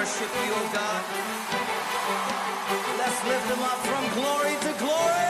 worship you, O God. Let's lift him up from glory to glory.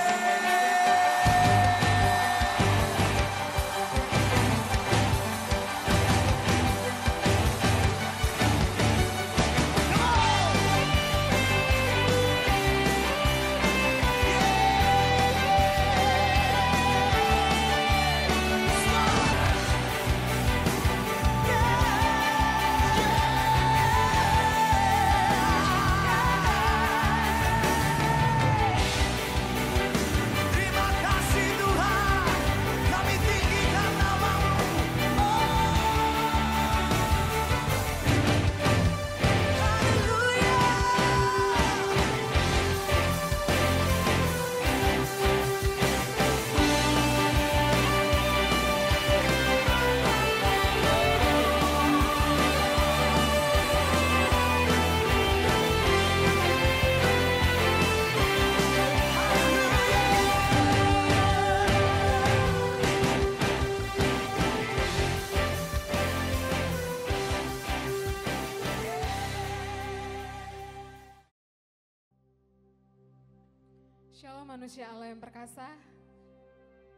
Shalom manusia Allah yang perkasa.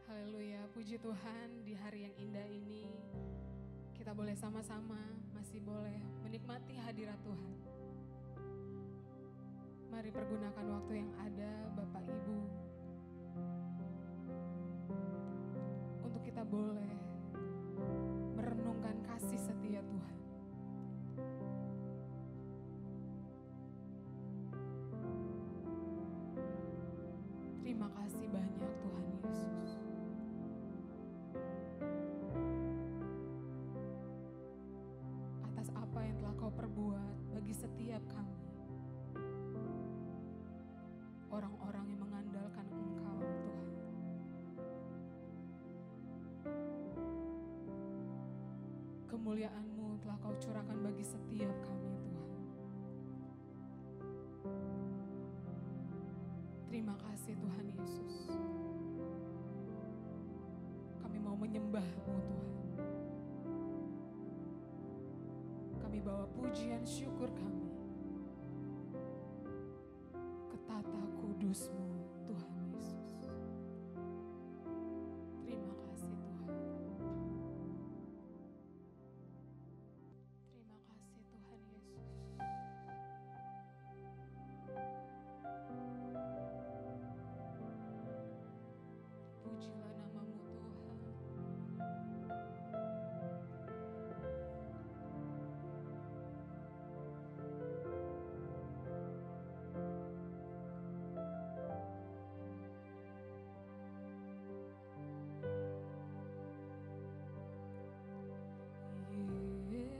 Haleluya, puji Tuhan di hari yang indah ini kita boleh sama-sama masih boleh menikmati hadirat Tuhan. Mari pergunakan waktu yang ada Bapak Ibu untuk kita boleh merenungkan kasih setia Tuhan. Terima kasih banyak Tuhan Yesus. Atas apa yang telah Kau perbuat bagi setiap kami. Orang-orang yang mengandalkan Engkau Tuhan. Kemuliaan-Mu telah Kau curahkan bagi setiap kami Tuhan. Terima kasih Tuhan Yesus. Kami mau menyembah-Mu Tuhan. Kami bawa pujian syukur kami ke tata kudus-Mu Tuhan Yesus. Terima kasih Tuhan. Terima kasih Tuhan Yesus. Pujilah nama-Mu Tuhan.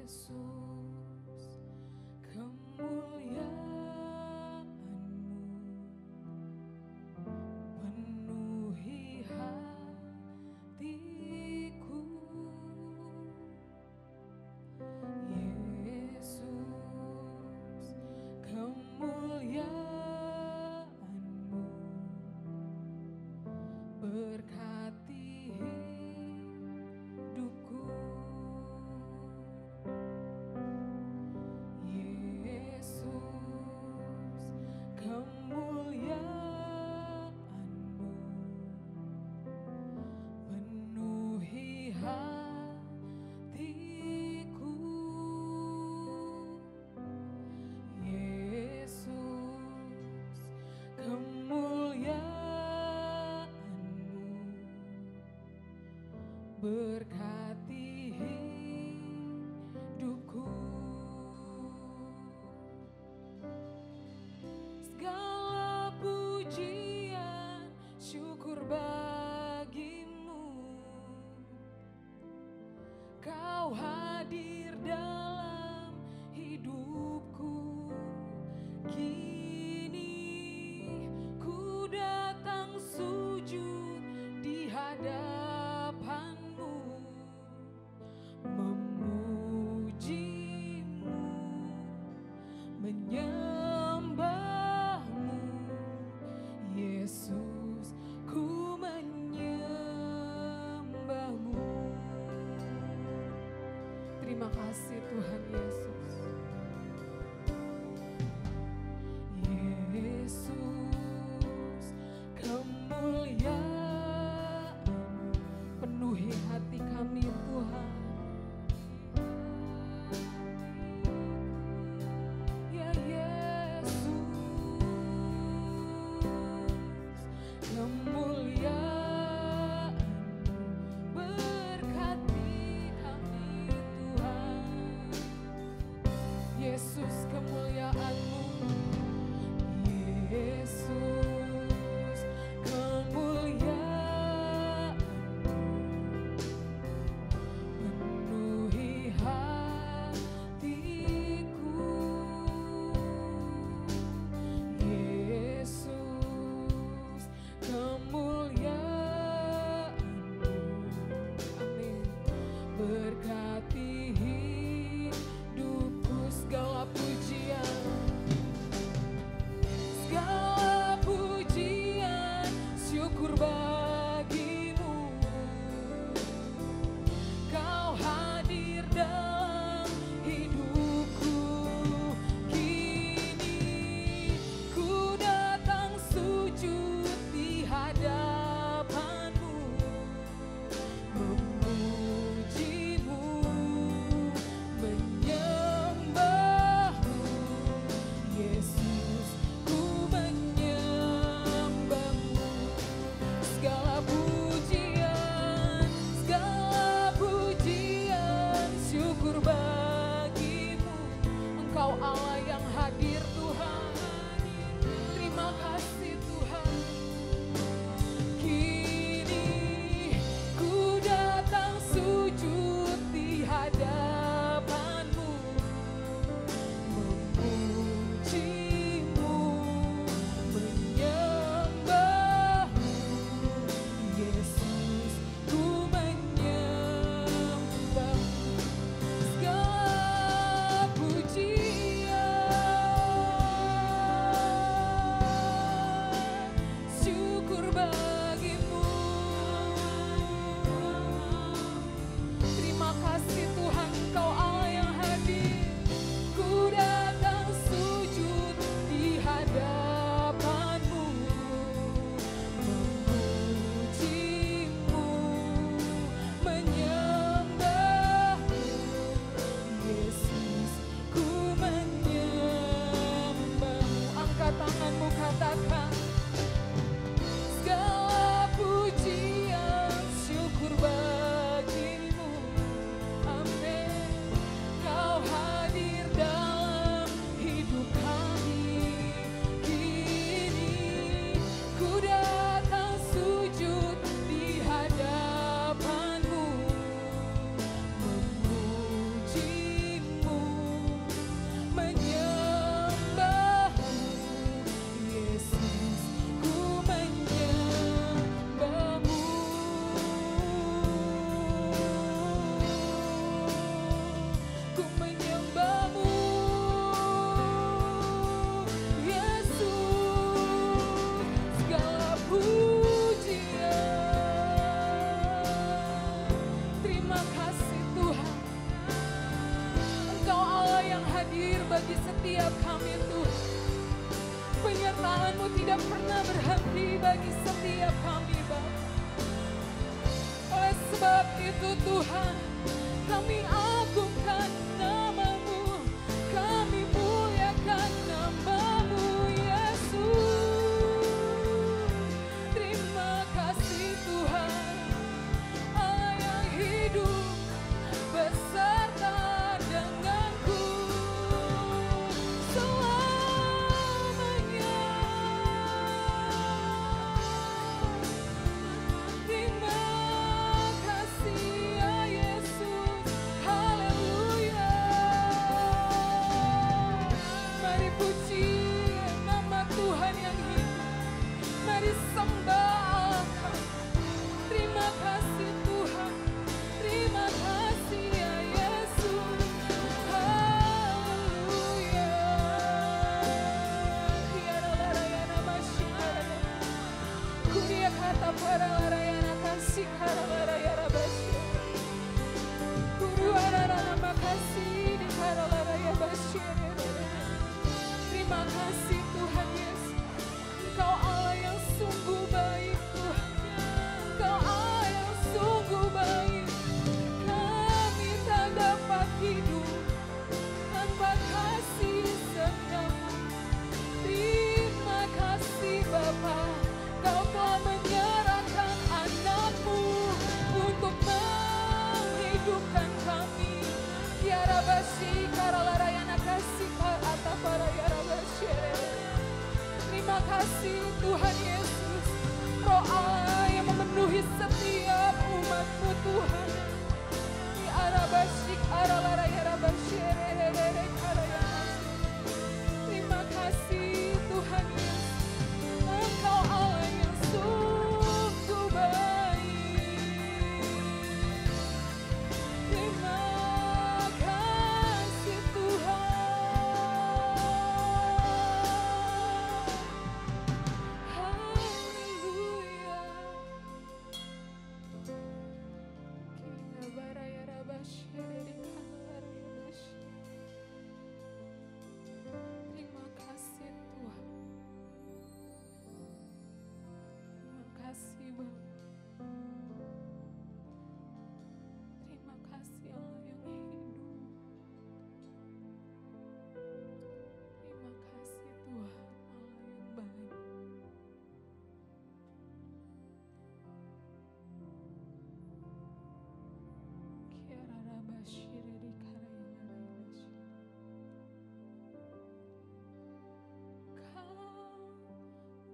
Yesus, kemuliaan-Mu penuhi hatiku. Yesus, kemuliaan-Mu berkati hidupku. Yesus, kemuliaan-Mu penuhi hatiku. Yesus, kemuliaan-Mu berkati hidupku. Segala pujian syukur bagi-Mu. Kau hadir dalam hidupku. Kini ku datang sujud di hadapan-Mu, memuji-Mu, menyembah-Mu. Yesus, ku menyembah-Mu. Terima kasih Tuhan Yesus. pernah berhenti bagi setiap kami Bapa. Oleh sebab itu Tuhan, kami agungkan nama-Mu, kami muliakan nama-Mu Yesus. Terima kasih Tuhan, Allah yang hidup beserta denganku selamanya. Terima kasih ya Yesus, haleluya. Mari puji nama Tuhan yang hidup, mari sembah Allah. Terima kasih Tuhan, terima kasih ya Yesus, haleluya. Tiada larayana masyarakat, kuria kata para larayana kasih kara larayana basya, guru ararana makasih di kara laraya basya. Terima kasih Tuhan Yesus, Engkau Allah yang sungguh baik Tuhan, Engkau Allah yang sungguh baik. Kami tak dapat hidup tanpa kasih setiamu. Terima kasih Bapa, Kau telah menyerahkan anak-Mu untuk menghidupkan kami. Tiara basi karalarayana kasih kata para yara basi. Terima kasih Tuhan Yesus, Roh Allah yang memenuhi setiap umat-Mu Tuhan. Di arabasik aralarayarabasirere karayana. Terima kasih Tuhan Yesus, Engkau Allah yang sungguh baik. Terima kasih Tuhan, haleluya. Kita barayarabasirere kalarayabasir. Terima kasih Tuhan, terima kasih Bapa. Terima kasih Allah yang hidup. Terima kasih Tuhan Allah yang baik. Kiara rabashire di karayana rabashire. Kau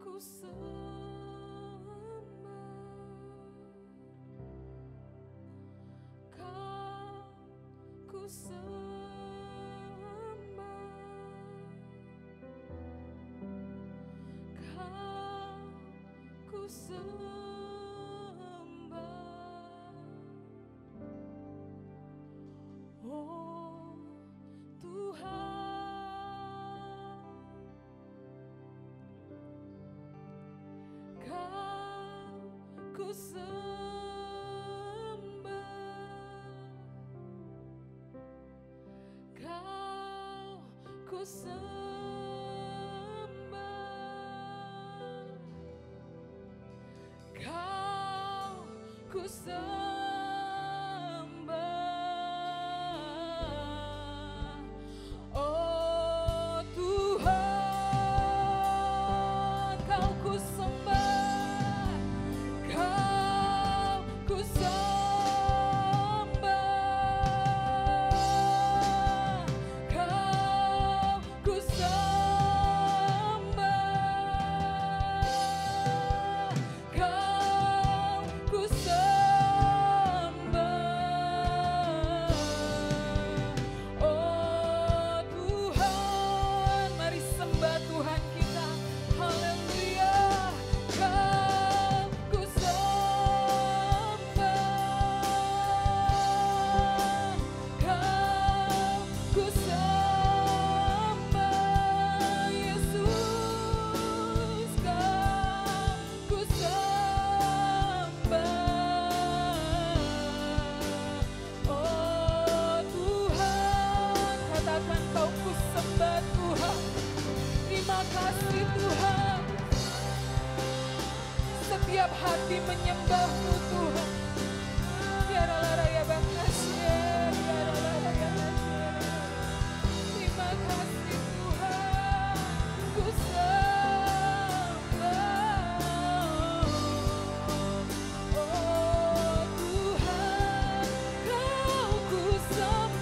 ku sembah, Kau ku sembah, Kau ku sembah, oh Tuhan. Kau ku sembah, Kau ku sembah, Kau ku sembah, oh Tuhan. Kau ku sembah, Kau ku sembah, Kau ku sembah, Kau ku sembah. segenap hati menyembah-Mu Tuhan. Biarlah raya bakasnya, biarlah raya bakasnya. Terima kasih Tuhan, ku sembah. Oh Tuhan, Kau ku Tuhan.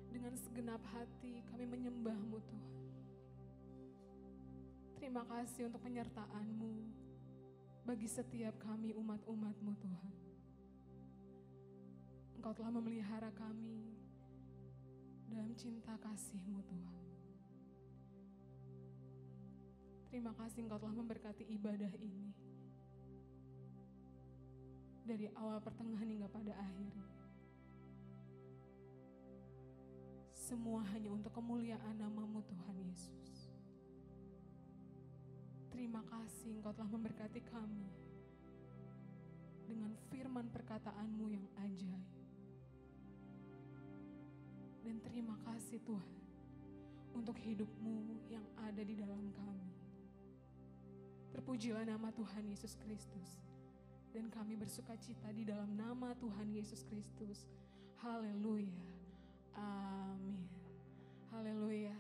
Dengan segenap hati kami menyembah-Mu Tuhan. Terima kasih untuk penyertaan-Mu bagi setiap kami umat-umat-Mu Tuhan. Engkau telah memelihara kami dalam cinta kasih-Mu Tuhan. Terima kasih Engkau telah memberkati ibadah ini. Dari awal, pertengahan hingga pada akhir. Semua hanya untuk kemuliaan nama-Mu Tuhan Yesus. Terima kasih Engkau telah memberkati kami dengan firman perkataan-Mu yang ajaib. Dan terima kasih Tuhan untuk hidup-Mu yang ada di dalam kami. Terpujilah nama Tuhan Yesus Kristus. Dan kami bersuka cita di dalam nama Tuhan Yesus Kristus. Haleluya. Amin. Haleluya.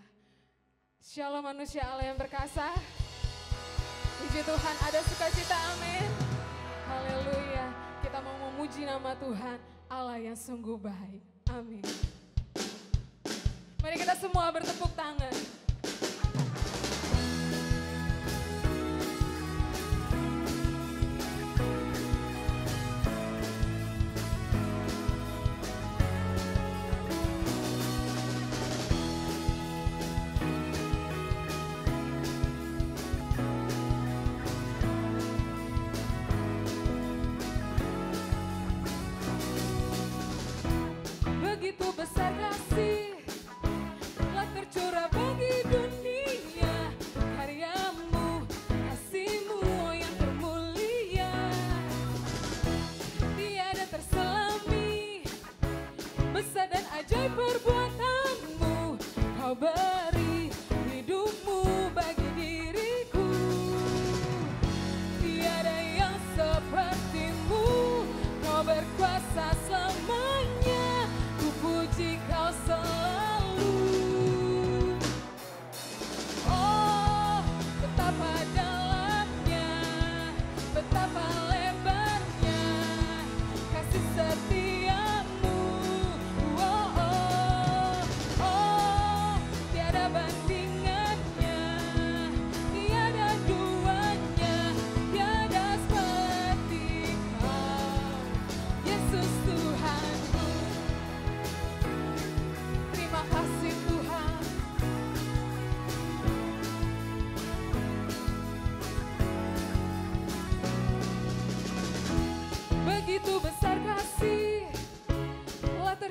Shalom manusia Allah yang perkasa. Puji Tuhan, ada sukacita, amin. Haleluya. Kita mau memuji nama Tuhan, Allah yang sungguh baik. Amin. Mari kita semua bertepuk tangan. Begitu besar kasih telah tercurah bagi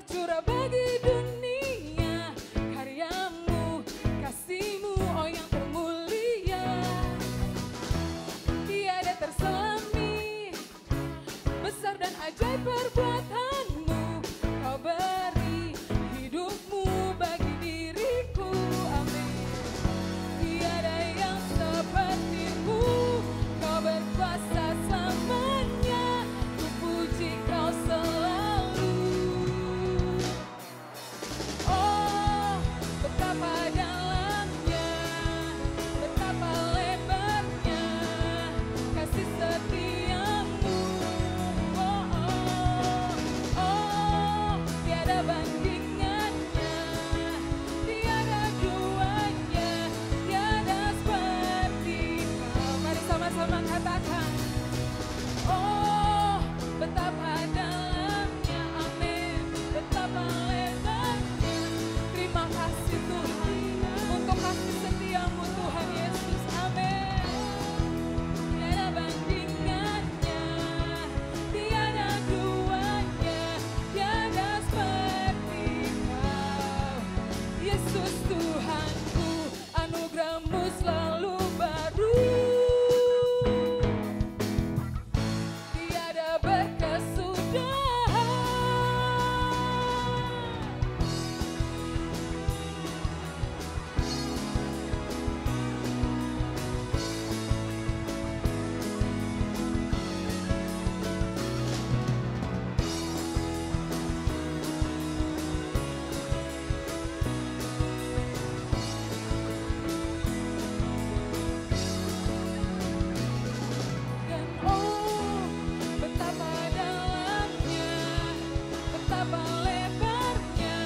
tercurah bagi dunia, karyamu, kasihmu, oh yang termulia. Tiada terselami, besar dan ajaib perbuatanmu. Kau beri hidupmu bagi diriku, amin. Tiada yang sepertimu, kau berkuasa selamanya. Ku puji kau selalu. Oh, betapa dalamnya, betapa lebarnya kasih setiamu. Oh, oh, oh, tiada bandingannya, tiada duanya, tiada seperti kau. Mari sama-sama katakan. Oh, betapa dalamnya, amin. Betapa lebarnya. Terima kasih Tuhan untuk kasih setiamu Tuhan Yesus, amin. Tiada bandingannya, tiada duanya, tiada seperti kau. Yesus Tuhanku, anugerahmu selalu baru. Tiada berkesudahan. Dan oh, betapa dalamnya, betapa lebarnya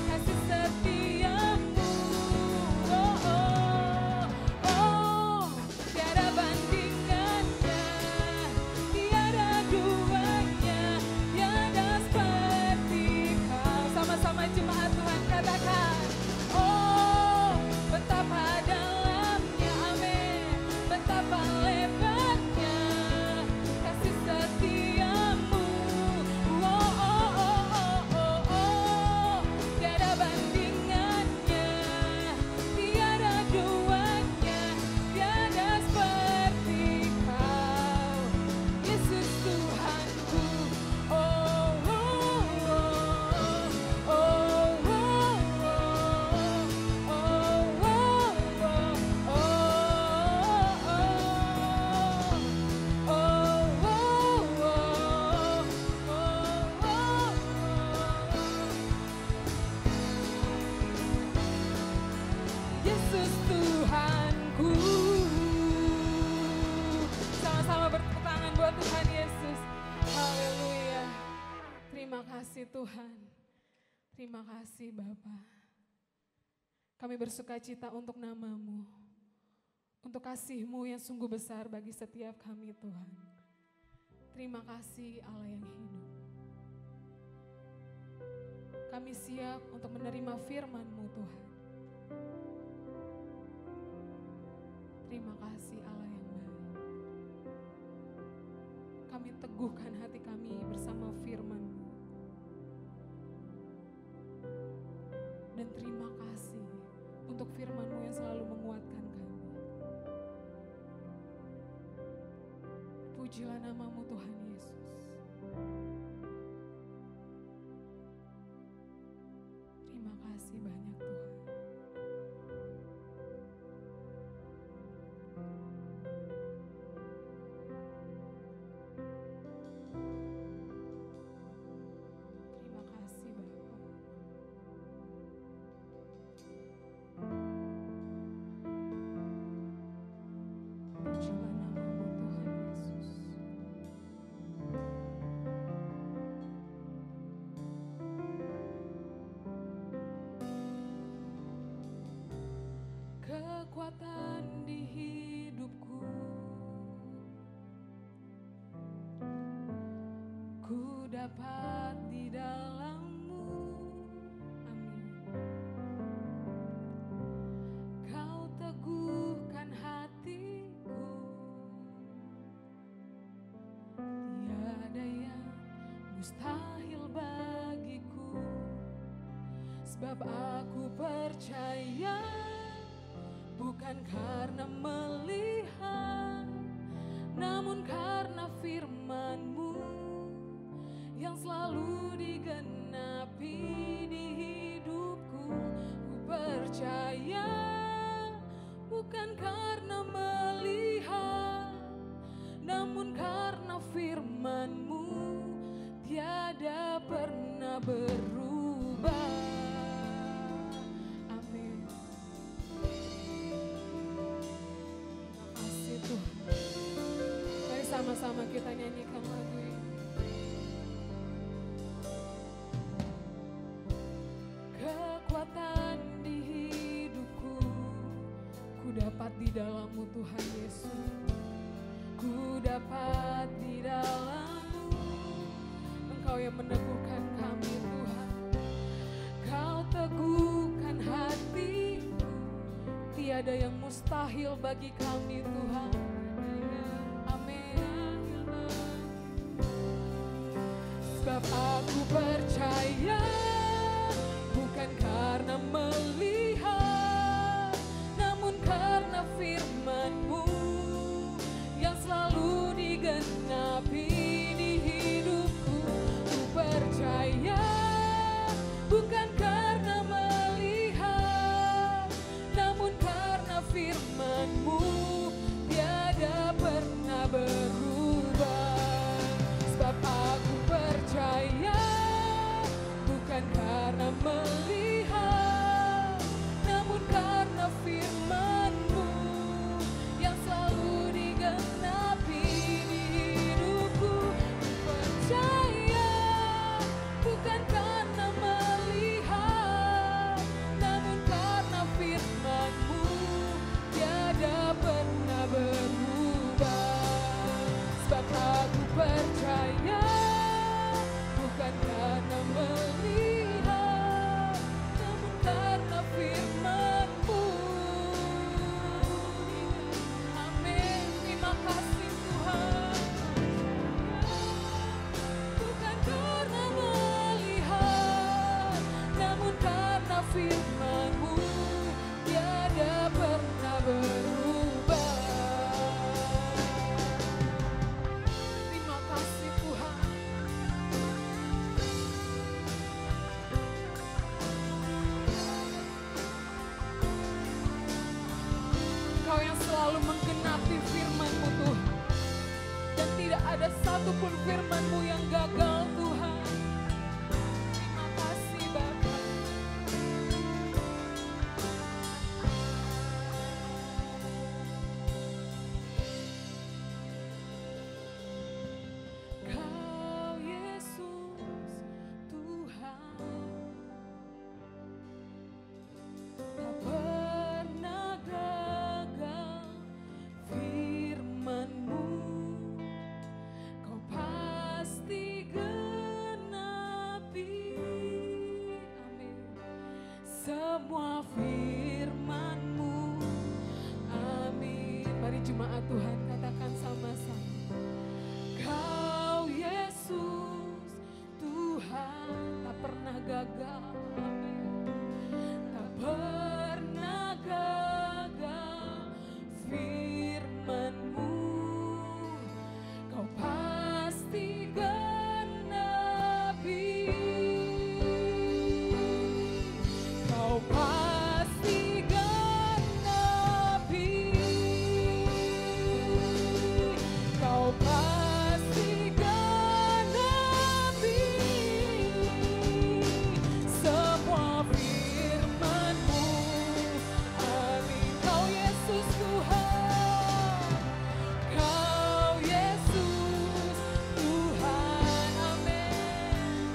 kasih setiamu. Oh, oh, oh, tiada bandingannya, tiada duanya, tiada seperti kau. Sama-sama jemaat Tuhan katakan. Oh, betapa dalamnya, amin. Betapa lebarnya kasih setiamu. Oh, oh, oh, oh, oh, oh. Tiada bandingannya, tiada duanya, tiada seperti kau. Yesus Tuhanku. Oh, oh, oh, oh, oh, oh, Yesus Tuhanku. Sama-sama bertepuk tangan buat Tuhan Yesus. Haleluya. Terima kasih Tuhan. Terima kasih Bapa. Kami bersukacita untuk nama-Mu, untuk kasih-Mu yang sungguh besar bagi setiap kami Tuhan. Terima kasih Allah yang hidup. Kami siap untuk menerima firman-Mu Tuhan. Terima kasih Allah yang baik. Kami teguhkan hati kami bersama firman-Mu. Dan terima kasih untuk firman-Mu yang selalu menguatkan kami. Pujilah nama-Mu Tuhan Yesus. Terima kasih banyak Tuhan. Terima kasih Bapa. Pujilah nama-Mu Tuhan Yesus. Kekuatan di hidupku, ku dapat di dalam-Mu. Amin. Kau teguhkan hatiku, tiada yang mustahil bagiku. Sebab aku percaya bukan karena melihat, namun karena firman-Mu yang selalu digenapi di hidupku. Ku percaya bukan karena melihat, namun karena firman-Mu tiada pernah berubah. Amin. Terima kasih Tuhan. Mari sama-sama kita nyanyikan lagu ini. Kekuatan di hidupku ku dapat di dalam-Mu Tuhan Yesus. Ku dapat di dalam-Mu, Engkau yang meneguhkan kami Tuhan. Kau teguhkan hatiku, tiada yang mustahil bagi kami Tuhan. Amin. Sebab aku percaya bukan karena melihat, namun karena firman-Mu yang selalu digenapi di hidupku. Ku percaya bukan karena melihat, namun karena firman-Mu tiada pernah berubah. Sebab aku percaya bukan karena melihat, namun karena firman-Mu yang selalu digenapi di hidupku. Ku percaya bukan karena melihat, namun karena firman-Mu tiada pernah berubah. Sebab aku percaya bukan karena melihat, namun karena firman-Mu. Amin. Terima kasih Tuhan. Bukan karena melihat, namun karena firman-Mu tiada pernah berubah. Terima kasih Tuhan. Engkau yang selalu menggenapi firman-Mu Tuhan, dan tidak ada satupun firman-Mu yang gagal Tuhan. Terima kasih Bapa. Kau Yesus Tuhan, tak pernah gagal firman-Mu. Kau pasti genapi, amin, semua firman-Mu. Amin. Mari jemaat Tuhan katakan sama-sama. Kau Yesus Tuhan, tak pernah gagal. Amin. Tak pernah gagal firman-Mu. Kau pasti genapi, Kau pasti genapi, Kau pasti genapi semua firman-Mu. Amin. Kau Yesus Tuhan, Kau Yesus Tuhan, amin.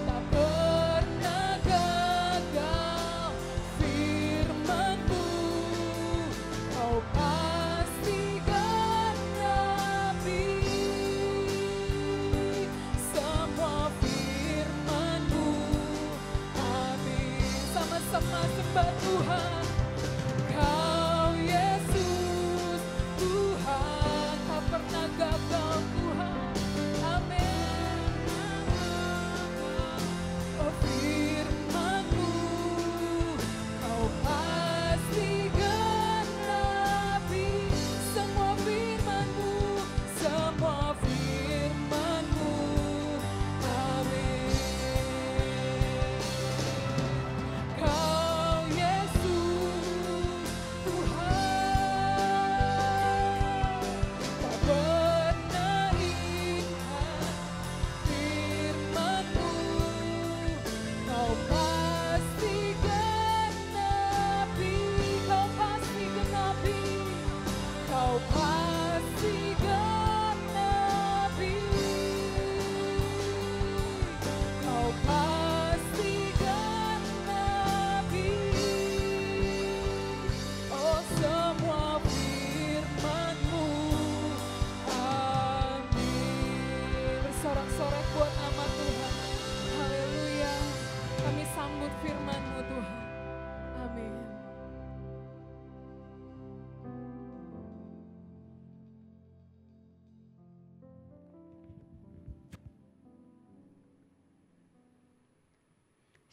Tak pernah gagal firman-Mu. Kau pasti genapi semua firman-Mu. Amin. Sama-sama sembah Tuhan. Kau Yesus Tuhan, tak pernah gagal Tuhan. Amin. Oh firman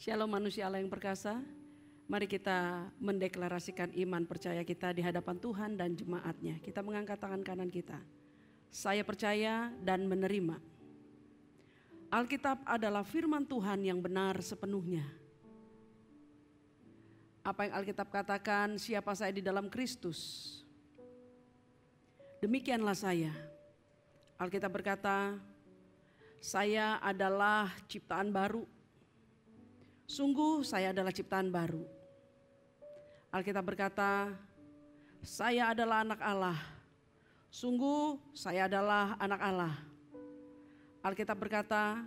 Shalom manusia Allah yang perkasa. Mari kita mendeklarasikan iman percaya kita di hadapan Tuhan dan jemaatnya. Kita mengangkat tangan kanan kita. Saya percaya dan menerima. Alkitab adalah firman Tuhan yang benar sepenuhnya. Apa yang Alkitab katakan, siapa saya di dalam Kristus, demikianlah saya. Alkitab berkata, saya adalah ciptaan baru. Sungguh saya adalah ciptaan baru. Alkitab berkata, saya adalah anak Allah. Sungguh saya adalah anak Allah. Alkitab berkata,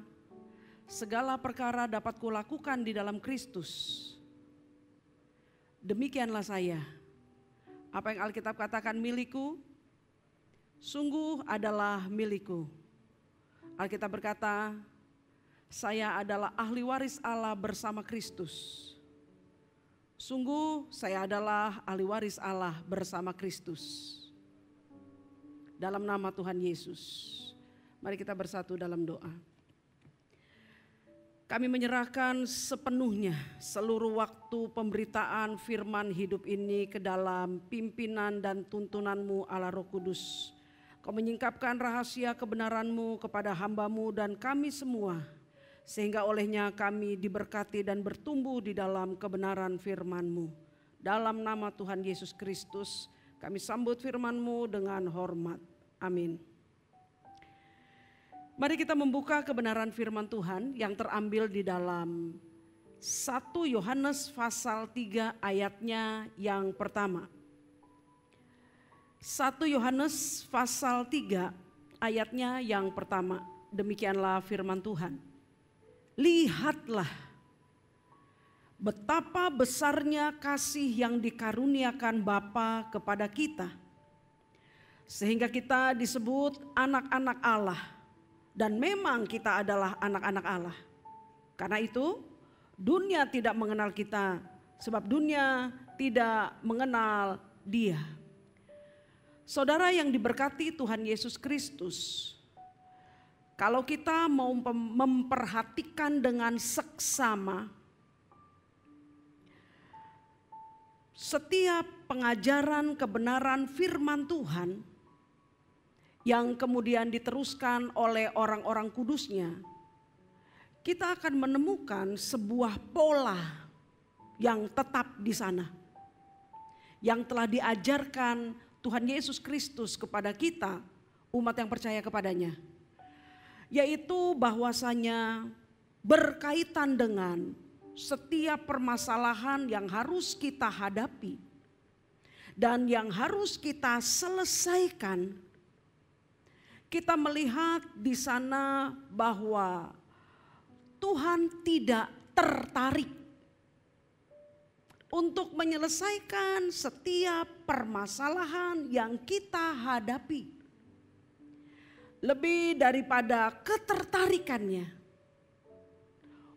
segala perkara dapat kulakukan di dalam Kristus. Demikianlah saya. Apa yang Alkitab katakan milikku, sungguh adalah milikku. Alkitab berkata, saya adalah ahli waris Allah bersama Kristus. Sungguh saya adalah ahli waris Allah bersama Kristus. Dalam nama Tuhan Yesus, mari kita bersatu dalam doa. Kami menyerahkan sepenuhnya seluruh waktu pemberitaan firman hidup ini ke dalam pimpinan dan tuntunan-Mu Allah Roh Kudus. Kau menyingkapkan rahasia kebenaran-Mu kepada hamba-Mu dan kami semua, sehingga olehnya kami diberkati dan bertumbuh di dalam kebenaran firman-Mu. Dalam nama Tuhan Yesus Kristus, kami sambut firman-Mu dengan hormat. Amin. Mari kita membuka kebenaran firman Tuhan yang terambil di dalam 1 Yohanes pasal 3 ayatnya yang pertama. 1 Yohanes pasal 3 ayatnya yang pertama. Demikianlah firman Tuhan. Lihatlah betapa besarnya kasih yang dikaruniakan Bapa kepada kita, sehingga kita disebut anak-anak Allah, dan memang kita adalah anak-anak Allah. Karena itu dunia tidak mengenal kita, sebab dunia tidak mengenal Dia. Saudara yang diberkati Tuhan Yesus Kristus, kalau kita mau memperhatikan dengan seksama setiap pengajaran kebenaran firman Tuhan yang kemudian diteruskan oleh orang-orang kudusnya, kita akan menemukan sebuah pola yang tetap di sana, yang telah diajarkan Tuhan Yesus Kristus kepada kita, umat yang percaya kepadanya. Yaitu bahwasanya berkaitan dengan setiap permasalahan yang harus kita hadapi dan yang harus kita selesaikan. Kita melihat di sana bahwa Tuhan tidak tertarik untuk menyelesaikan setiap permasalahan yang kita hadapi. Lebih daripada ketertarikannya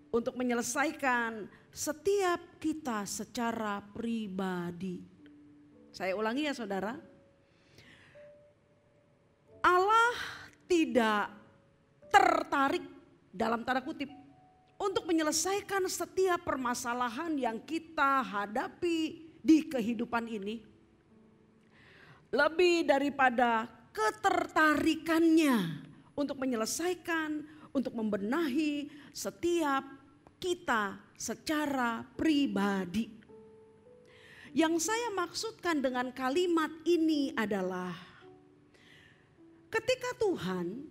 untuk menyelesaikan setiap kita secara pribadi. Saya ulangi ya saudara. Allah tidak tertarik dalam tanda kutip untuk menyelesaikan setiap permasalahan yang kita hadapi di kehidupan ini. Lebih daripada ketertarikannya untuk menyelesaikan, untuk membenahi setiap kita secara pribadi. Yang saya maksudkan dengan kalimat ini adalah ketika Tuhan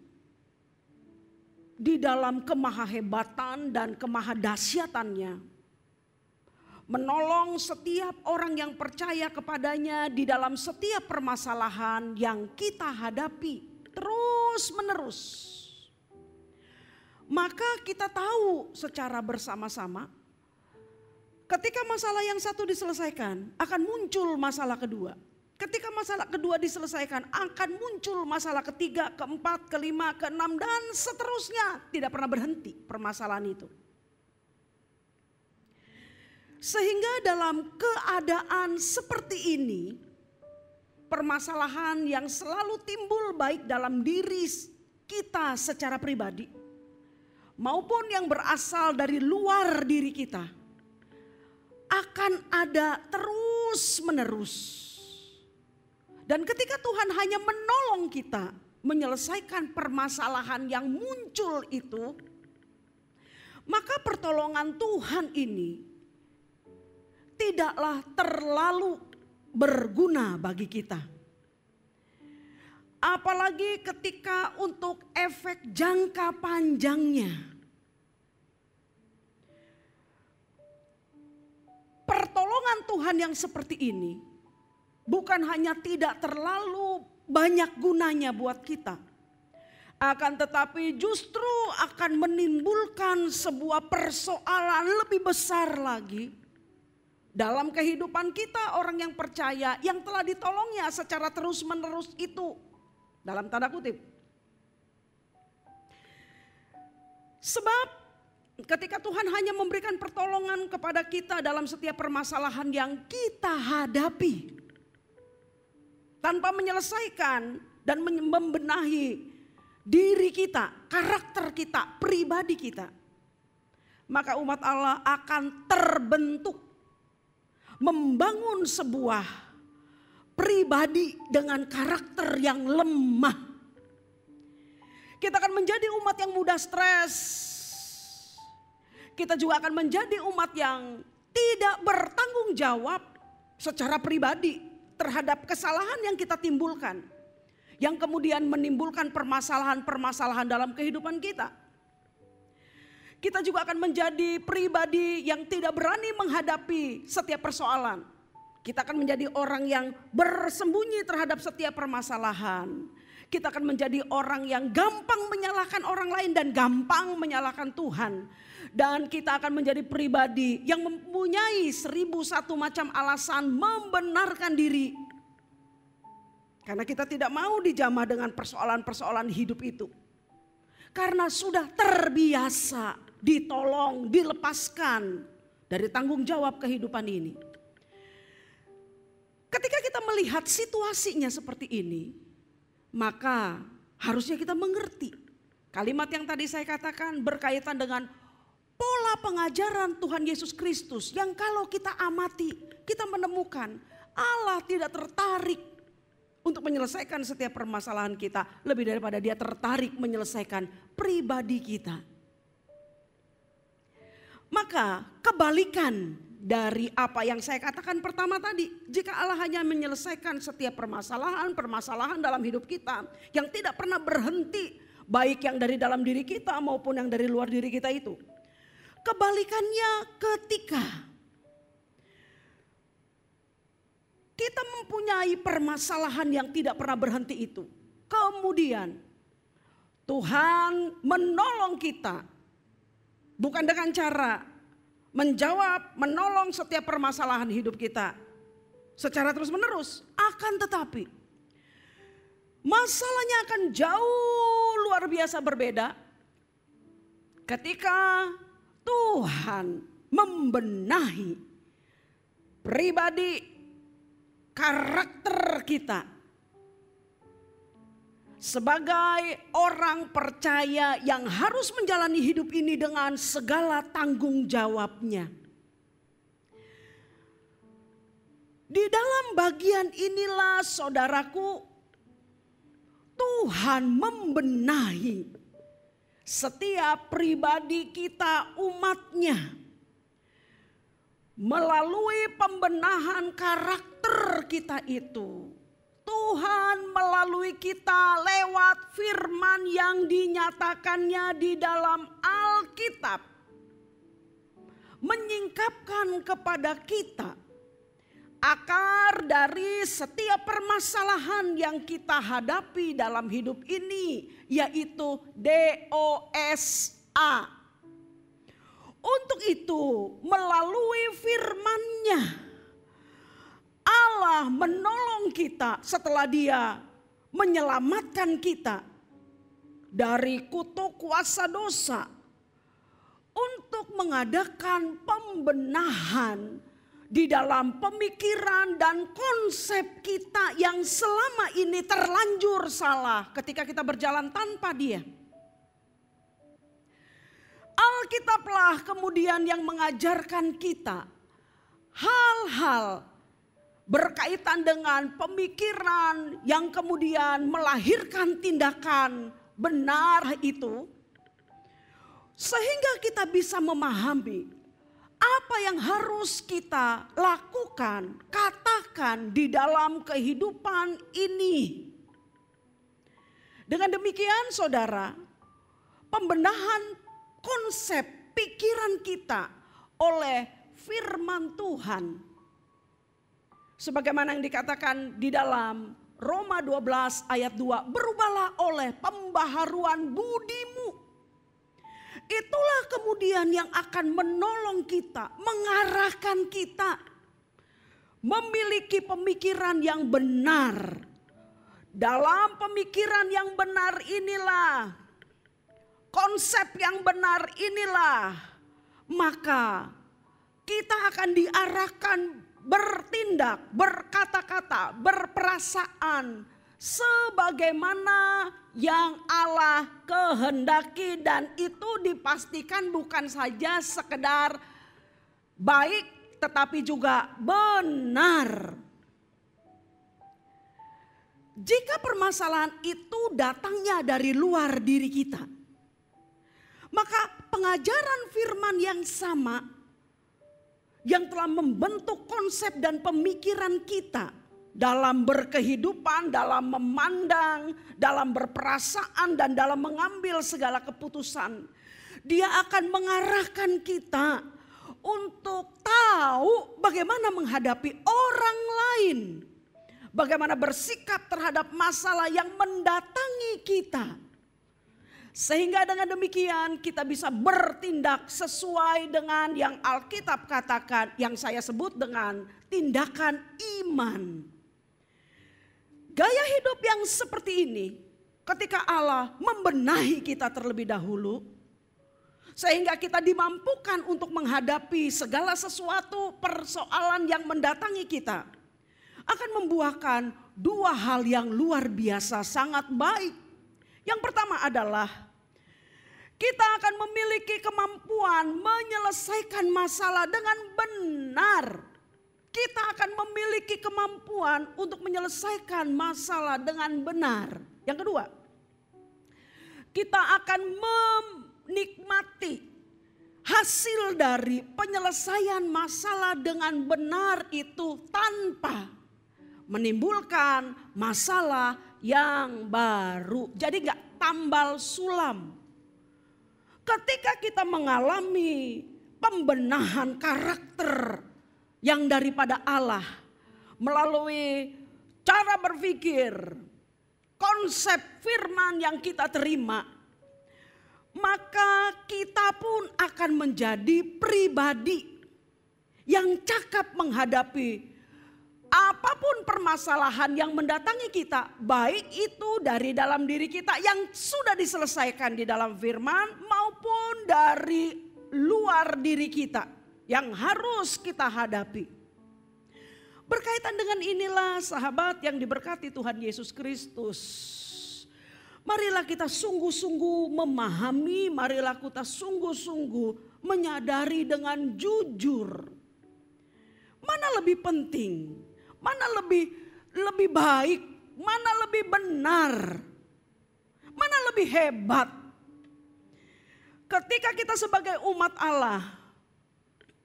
di dalam kemahahebatan dan kemahadahsyatannya menolong setiap orang yang percaya kepadanya di dalam setiap permasalahan yang kita hadapi terus menerus. Maka kita tahu secara bersama-sama ketika masalah yang satu diselesaikan akan muncul masalah kedua. Ketika masalah kedua diselesaikan akan muncul masalah ketiga, keempat, kelima, keenam dan seterusnya. Tidak pernah berhenti permasalahan itu. Sehingga dalam keadaan seperti ini, permasalahan yang selalu timbul baik dalam diri kita secara pribadi maupun yang berasal dari luar diri kita akan ada terus-menerus. Dan ketika Tuhan hanya menolong kita menyelesaikan permasalahan yang muncul itu, maka pertolongan Tuhan ini tidaklah terlalu berguna bagi kita. Apalagi ketika untuk efek jangka panjangnya. Pertolongan Tuhan yang seperti ini bukan hanya tidak terlalu banyak gunanya buat kita, akan tetapi justru akan menimbulkan sebuah persoalan lebih besar lagi dalam kehidupan kita, orang yang percaya yang telah ditolongnya secara terus-menerus itu, dalam tanda kutip. Sebab ketika Tuhan hanya memberikan pertolongan kepada kita dalam setiap permasalahan yang kita hadapi, tanpa menyelesaikan dan membenahi diri kita, karakter kita, pribadi kita, maka umat Allah akan terbentuk membangun sebuah pribadi dengan karakter yang lemah. Kita akan menjadi umat yang mudah stres. Kita juga akan menjadi umat yang tidak bertanggung jawab secara pribadi terhadap kesalahan yang kita timbulkan, yang kemudian menimbulkan permasalahan-permasalahan dalam kehidupan kita. Kita juga akan menjadi pribadi yang tidak berani menghadapi setiap persoalan. Kita akan menjadi orang yang bersembunyi terhadap setiap permasalahan. Kita akan menjadi orang yang gampang menyalahkan orang lain dan gampang menyalahkan Tuhan. Dan kita akan menjadi pribadi yang mempunyai 1001 macam alasan membenarkan diri. Karena kita tidak mau dijamah dengan persoalan-persoalan hidup itu. Karena sudah terbiasa ditolong, dilepaskan dari tanggung jawab kehidupan ini. Ketika kita melihat situasinya seperti ini, maka harusnya kita mengerti. Kalimat yang tadi saya katakan berkaitan dengan pola pengajaran Tuhan Yesus Kristus yang kalau kita amati, kita menemukan Allah tidak tertarik untuk menyelesaikan setiap permasalahan kita, lebih daripada dia tertarik menyelesaikan pribadi kita. Maka kebalikan dari apa yang saya katakan pertama tadi, jika Allah hanya menyelesaikan setiap permasalahan dalam hidup kita yang tidak pernah berhenti, baik yang dari dalam diri kita maupun yang dari luar diri kita itu. Kebalikannya ketika kita mempunyai permasalahan yang tidak pernah berhenti itu, kemudian Tuhan menolong kita, bukan dengan cara menjawab, menolong setiap permasalahan hidup kita secara terus menerus. Akan tetapi masalahnya akan jauh luar biasa berbeda ketika Tuhan membenahi pribadi, karakter kita sebagai orang percaya yang harus menjalani hidup ini dengan segala tanggung jawabnya. Di dalam bagian inilah saudaraku, Tuhan membenahi setiap pribadi kita, umatnya, melalui pembenahan karakter kita itu. Tuhan melalui kita lewat firman yang dinyatakannya di dalam Alkitab, menyingkapkan kepada kita akar dari setiap permasalahan yang kita hadapi dalam hidup ini, yaitu DOSA. Untuk itu melalui firman-Nya Allah menolong kita setelah Dia menyelamatkan kita dari kutuk kuasa dosa untuk mengadakan pembenahan di dalam pemikiran dan konsep kita yang selama ini terlanjur salah ketika kita berjalan tanpa Dia. Alkitablah kemudian yang mengajarkan kita hal-hal berkaitan dengan pemikiran yang kemudian melahirkan tindakan benar itu. Sehingga kita bisa memahami apa yang harus kita lakukan, katakan di dalam kehidupan ini. Dengan demikian saudara, pembenahan konsep pikiran kita oleh firman Tuhan. Sebagaimana yang dikatakan di dalam Roma 12 ayat 2, berubahlah oleh pembaharuan budimu. Itulah kemudian yang akan menolong kita, mengarahkan kita memiliki pemikiran yang benar. Dalam pemikiran yang benar inilah, konsep yang benar inilah, maka kita akan diarahkan bertindak, berkata-kata, berperasaan sebagaimana yang Allah kehendaki, dan itu dipastikan bukan saja sekedar baik tetapi juga benar. Jika permasalahan itu datangnya dari luar diri kita, maka pengajaran firman yang sama yang telah membentuk konsep dan pemikiran kita dalam berkehidupan, dalam memandang, dalam berperasaan, dan dalam mengambil segala keputusan, dia akan mengarahkan kita untuk tahu bagaimana menghadapi orang lain, bagaimana bersikap terhadap masalah yang mendatangi kita. Sehingga dengan demikian kita bisa bertindak sesuai dengan yang Alkitab katakan, yang saya sebut dengan tindakan iman. Gaya hidup yang seperti ini, ketika Allah membenahi kita terlebih dahulu, sehingga kita dimampukan untuk menghadapi segala sesuatu persoalan yang mendatangi kita, akan membuahkan dua hal yang luar biasa sangat baik. Yang pertama adalah kita akan memiliki kemampuan menyelesaikan masalah dengan benar. Kita akan memiliki kemampuan untuk menyelesaikan masalah dengan benar. Yang kedua, kita akan menikmati hasil dari penyelesaian masalah dengan benar itu tanpa menimbulkan masalah yang baru. Jadi gak tambal sulam. Ketika kita mengalami pembenahan karakter yang daripada Allah melalui cara berpikir, konsep firman yang kita terima, maka kita pun akan menjadi pribadi yang cakap menghadapi apapun permasalahan yang mendatangi kita, baik itu dari dalam diri kita yang sudah diselesaikan di dalam firman maupun dari luar diri kita yang harus kita hadapi. Berkaitan dengan inilah sahabat yang diberkati Tuhan Yesus Kristus, marilah kita sungguh-sungguh memahami, marilah kita sungguh-sungguh menyadari dengan jujur mana lebih penting, mana lebih baik, mana lebih benar, mana lebih hebat. Ketika kita sebagai umat Allah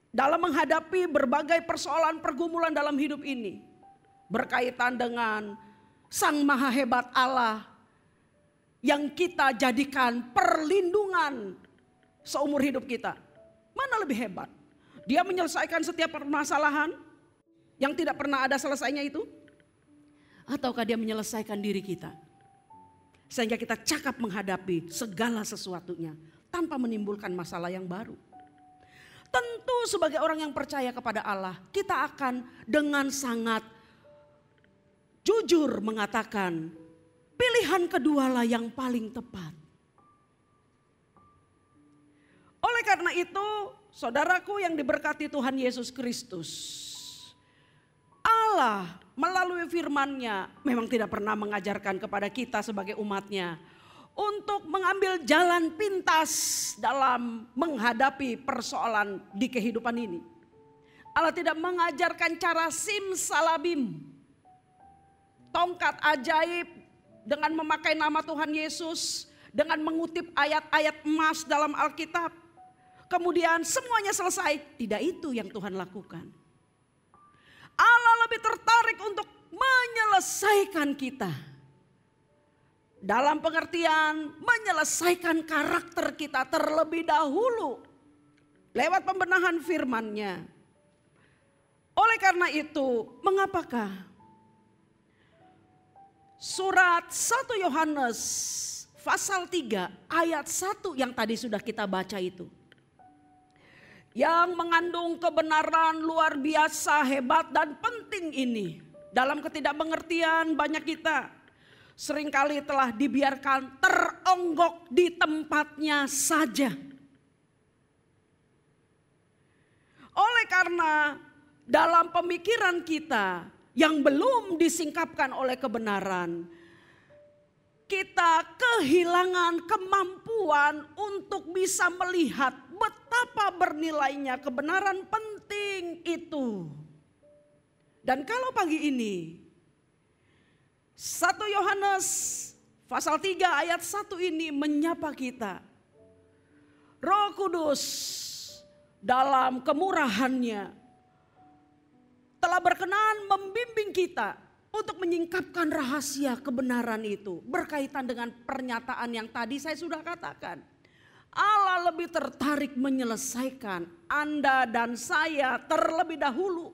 dalam menghadapi berbagai persoalan pergumulan dalam hidup ini, berkaitan dengan Sang Maha Hebat Allah yang kita jadikan perlindungan seumur hidup kita, mana lebih hebat? Dia menyelesaikan setiap permasalahan yang tidak pernah ada selesainya itu, ataukah dia menyelesaikan diri kita sehingga kita cakap menghadapi segala sesuatunya tanpa menimbulkan masalah yang baru? Tentu sebagai orang yang percaya kepada Allah, kita akan dengan sangat jujur mengatakan pilihan kedualah yang paling tepat. Oleh karena itu, saudaraku yang diberkati Tuhan Yesus Kristus, Allah melalui firman-Nya memang tidak pernah mengajarkan kepada kita sebagai umat-Nya untuk mengambil jalan pintas dalam menghadapi persoalan di kehidupan ini. Allah tidak mengajarkan cara simsalabim, tongkat ajaib dengan memakai nama Tuhan Yesus, dengan mengutip ayat-ayat emas dalam Alkitab. Kemudian semuanya selesai. Tidak itu yang Tuhan lakukan. Allah lebih tertarik untuk menyelesaikan kita. Dalam pengertian menyelesaikan karakter kita terlebih dahulu. Lewat pembenahan firman-Nya. Oleh karena itu, mengapakah surat 1 Yohanes pasal 3 ayat 1 yang tadi sudah kita baca itu, yang mengandung kebenaran luar biasa hebat dan penting ini, dalam ketidakmengertian banyak kita seringkali telah dibiarkan teronggok di tempatnya saja. Oleh karena dalam pemikiran kita yang belum disingkapkan oleh kebenaran, kita kehilangan kemampuan untuk bisa melihat betapa bernilainya kebenaran penting itu. Dan kalau pagi ini 1 Yohanes pasal 3 ayat 1 ini menyapa kita. Roh Kudus dalam kemurahan-Nya telah berkenan membimbing kita untuk menyingkapkan rahasia kebenaran itu. Berkaitan dengan pernyataan yang tadi saya sudah katakan. Allah lebih tertarik menyelesaikan Anda dan saya terlebih dahulu.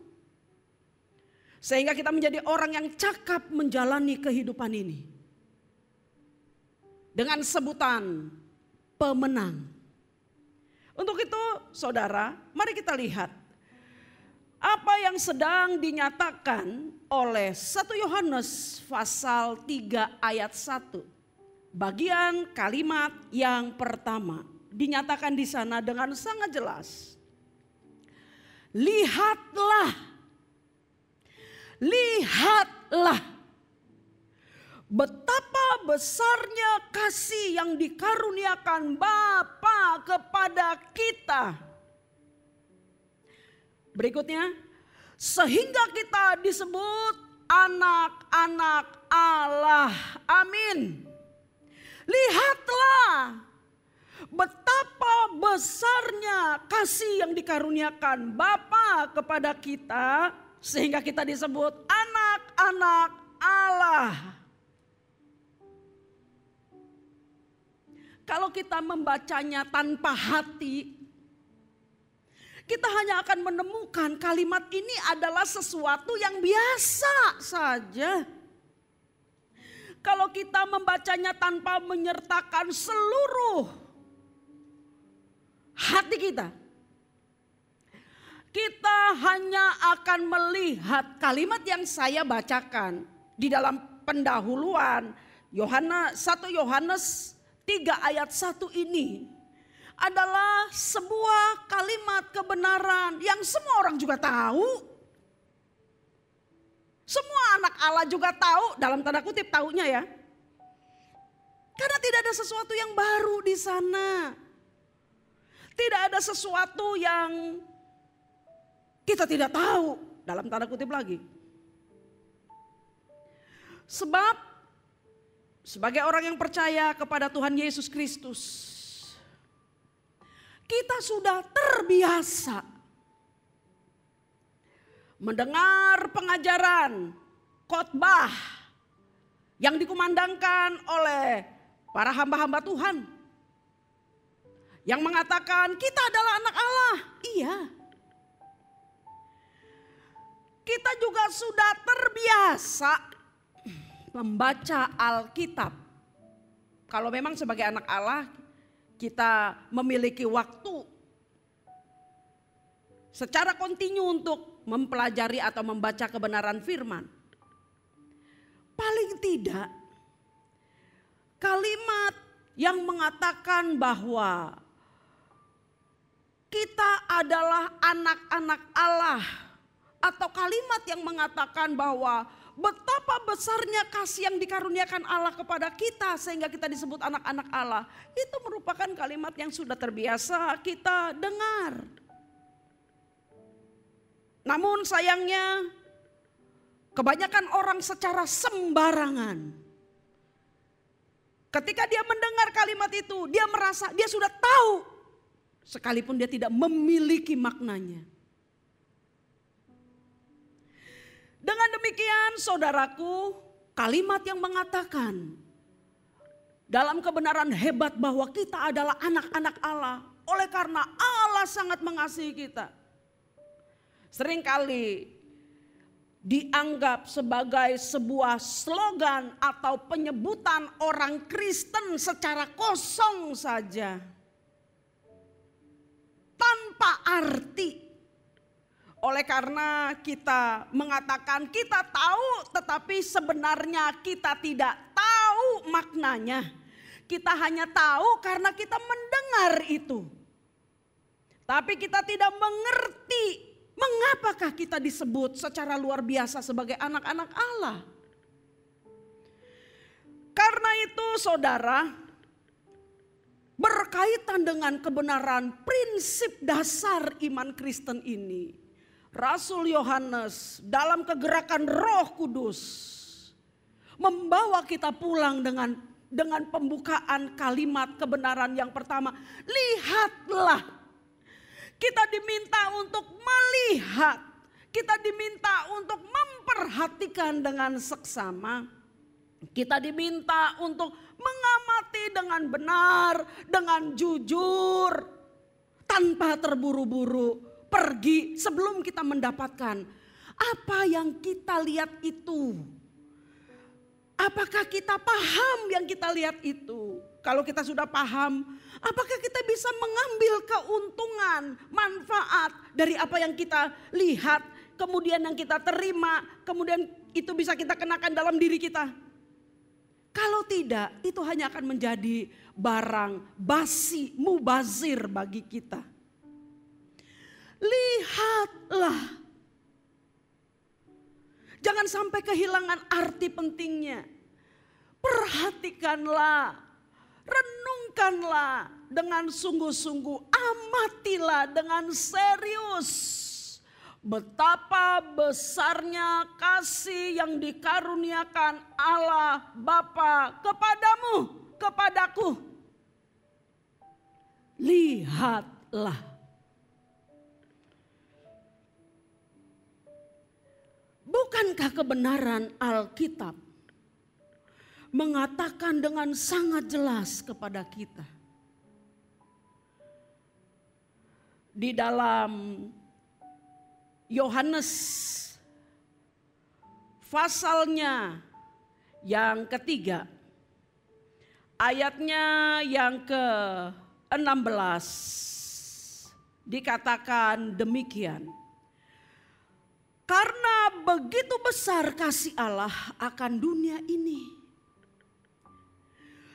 Sehingga kita menjadi orang yang cakap menjalani kehidupan ini. Dengan sebutan pemenang. Untuk itu saudara, mari kita lihat apa yang sedang dinyatakan oleh 1 Yohanes pasal 3 ayat 1. Bagian kalimat yang pertama dinyatakan di sana dengan sangat jelas. Lihatlah betapa besarnya kasih yang dikaruniakan Bapa kepada kita. Berikutnya, sehingga kita disebut anak-anak Allah. Amin. Lihatlah betapa besarnya kasih yang dikaruniakan Bapa kepada kita, sehingga kita disebut anak-anak Allah. Kalau kita membacanya tanpa hati, kita hanya akan menemukan kalimat ini adalah sesuatu yang biasa saja. Kalau kita membacanya tanpa menyertakan seluruh hati kita, kita hanya akan melihat kalimat yang saya bacakan di dalam pendahuluan 1 Yohanes 3 ayat 1 ini. Adalah sebuah kalimat kebenaran yang semua orang juga tahu. Semua anak Allah juga tahu, dalam tanda kutip taunya ya. Karena tidak ada sesuatu yang baru di sana. Tidak ada sesuatu yang kita tidak tahu, dalam tanda kutip lagi. Sebab sebagai orang yang percaya kepada Tuhan Yesus Kristus, kita sudah terbiasa mendengar pengajaran khotbah yang dikumandangkan oleh para hamba-hamba Tuhan yang mengatakan kita adalah anak Allah. Iya. Kita juga sudah terbiasa membaca Alkitab. Kalau memang sebagai anak Allah kita memiliki waktu secara kontinu untuk mempelajari atau membaca kebenaran firman. Paling tidak kalimat yang mengatakan bahwa kita adalah anak-anak Allah, atau kalimat yang mengatakan bahwa betapa besarnya kasih yang dikaruniakan Allah kepada kita sehingga kita disebut anak-anak Allah. Itu merupakan kalimat yang sudah terbiasa kita dengar. Namun sayangnya kebanyakan orang secara sembarangan, ketika dia mendengar kalimat itu, dia merasa dia sudah tahu sekalipun dia tidak memiliki maknanya. Dengan demikian saudaraku, kalimat yang mengatakan dalam kebenaran hebat bahwa kita adalah anak-anak Allah oleh karena Allah sangat mengasihi kita, seringkali dianggap sebagai sebuah slogan atau penyebutan orang Kristen secara kosong saja, tanpa arti. Oleh karena kita mengatakan kita tahu, tetapi sebenarnya kita tidak tahu maknanya. Kita hanya tahu karena kita mendengar itu. Tapi kita tidak mengerti mengapakah kita disebut secara luar biasa sebagai anak-anak Allah. Karena itu saudara, berkaitan dengan kebenaran prinsip dasar iman Kristen ini, Rasul Yohanes dalam kegerakan Roh Kudus membawa kita pulang dengan pembukaan kalimat kebenaran yang pertama. Lihatlah, kita diminta untuk melihat, kita diminta untuk memperhatikan dengan seksama, kita diminta untuk mengamati dengan benar, dengan jujur, tanpa terburu-buru pergi sebelum kita mendapatkan apa yang kita lihat itu. Apakah kita paham yang kita lihat itu? Kalau kita sudah paham, apakah kita bisa mengambil keuntungan, manfaat dari apa yang kita lihat, kemudian yang kita terima, kemudian itu bisa kita kenakan dalam diri kita? Kalau tidak, itu hanya akan menjadi barang basi, mubazir bagi kita. Lihatlah. Jangan sampai kehilangan arti pentingnya. Perhatikanlah, renungkanlah dengan sungguh-sungguh, amatilah dengan serius. Betapa besarnya kasih yang dikaruniakan Allah Bapa kepadamu, kepadaku. Lihatlah. Bukankah kebenaran Alkitab mengatakan dengan sangat jelas kepada kita? Di dalam Yohanes pasalnya yang ketiga, ayatnya yang ke-16 dikatakan demikian. Karena begitu besar kasih Allah akan dunia ini,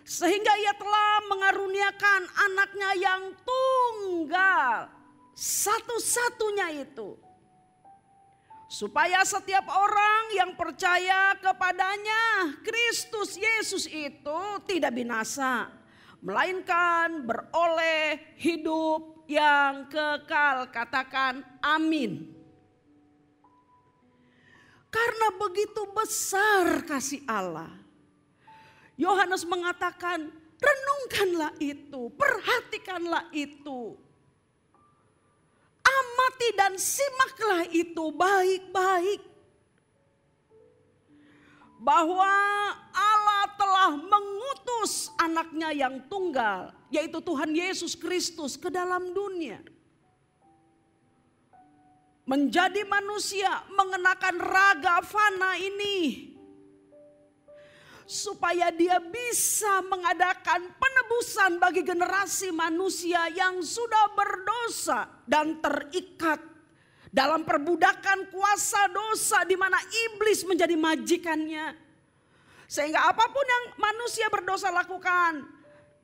sehingga ia telah mengaruniakan anaknya yang tunggal, satu-satunya itu, supaya setiap orang yang percaya kepadanya, Kristus Yesus itu tidak binasa, melainkan beroleh hidup yang kekal. Katakan amin. Karena begitu besar kasih Allah, Yohanes mengatakan, renungkanlah itu, perhatikanlah itu. Amati dan simaklah itu baik-baik. Bahwa Allah telah mengutus anaknya yang tunggal, yaitu Tuhan Yesus Kristus ke dalam dunia. Menjadi manusia, mengenakan raga fana ini, supaya dia bisa mengadakan penebusan bagi generasi manusia yang sudah berdosa dan terikat dalam perbudakan kuasa dosa, di mana iblis menjadi majikannya. Sehingga apapun yang manusia berdosa lakukan,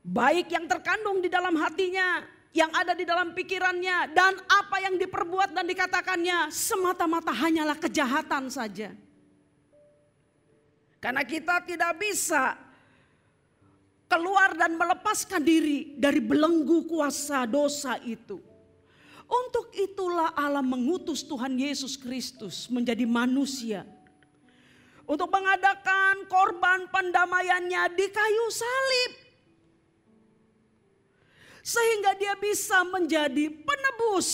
baik yang terkandung di dalam hatinya, yang ada di dalam pikirannya, dan apa yang diperbuat dan dikatakannya, semata-mata hanyalah kejahatan saja. Karena kita tidak bisa keluar dan melepaskan diri dari belenggu kuasa dosa itu. Untuk itulah Allah mengutus Tuhan Yesus Kristus menjadi manusia. Untuk mengadakan korban pendamaiannya di kayu salib. Sehingga dia bisa menjadi penebus,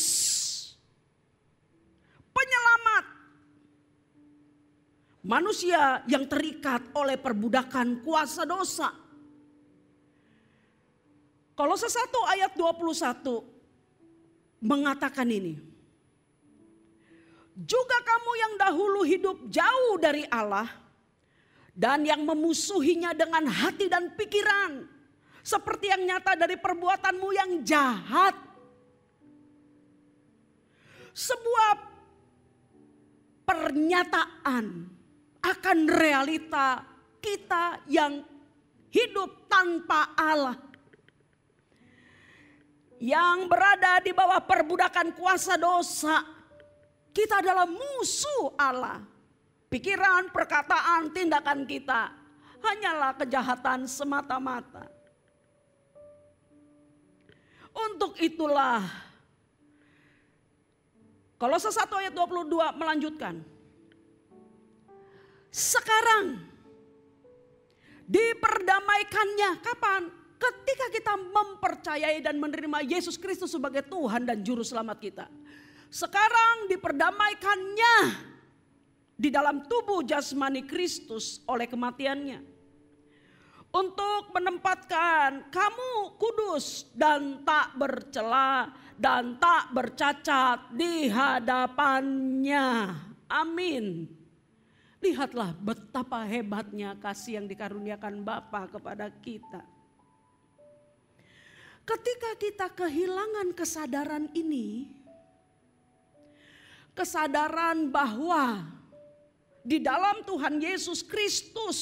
penyelamat manusia yang terikat oleh perbudakan kuasa dosa. Kolose 1 ayat 21 mengatakan ini. Juga kamu yang dahulu hidup jauh dari Allah dan yang memusuhinya dengan hati dan pikiran, seperti yang nyata dari perbuatanmu yang jahat. Sebuah pernyataan akan realita kita yang hidup tanpa Allah. Yang berada di bawah perbudakan kuasa dosa. Kita adalah musuh Allah. Pikiran, perkataan, tindakan kita hanyalah kejahatan semata-mata. Untuk itulah Kolose 1 ayat 22 melanjutkan. Sekarang diperdamaikannya kapan? Ketika kita mempercayai dan menerima Yesus Kristus sebagai Tuhan dan Juru Selamat kita. Sekarang diperdamaikannya di dalam tubuh jasmani Kristus oleh kematiannya. Untuk menempatkan kamu kudus dan tak bercela dan tak bercacat di hadapannya. Amin. Lihatlah betapa hebatnya kasih yang dikaruniakan Bapa kepada kita. Ketika kita kehilangan kesadaran ini, kesadaran bahwa di dalam Tuhan Yesus Kristus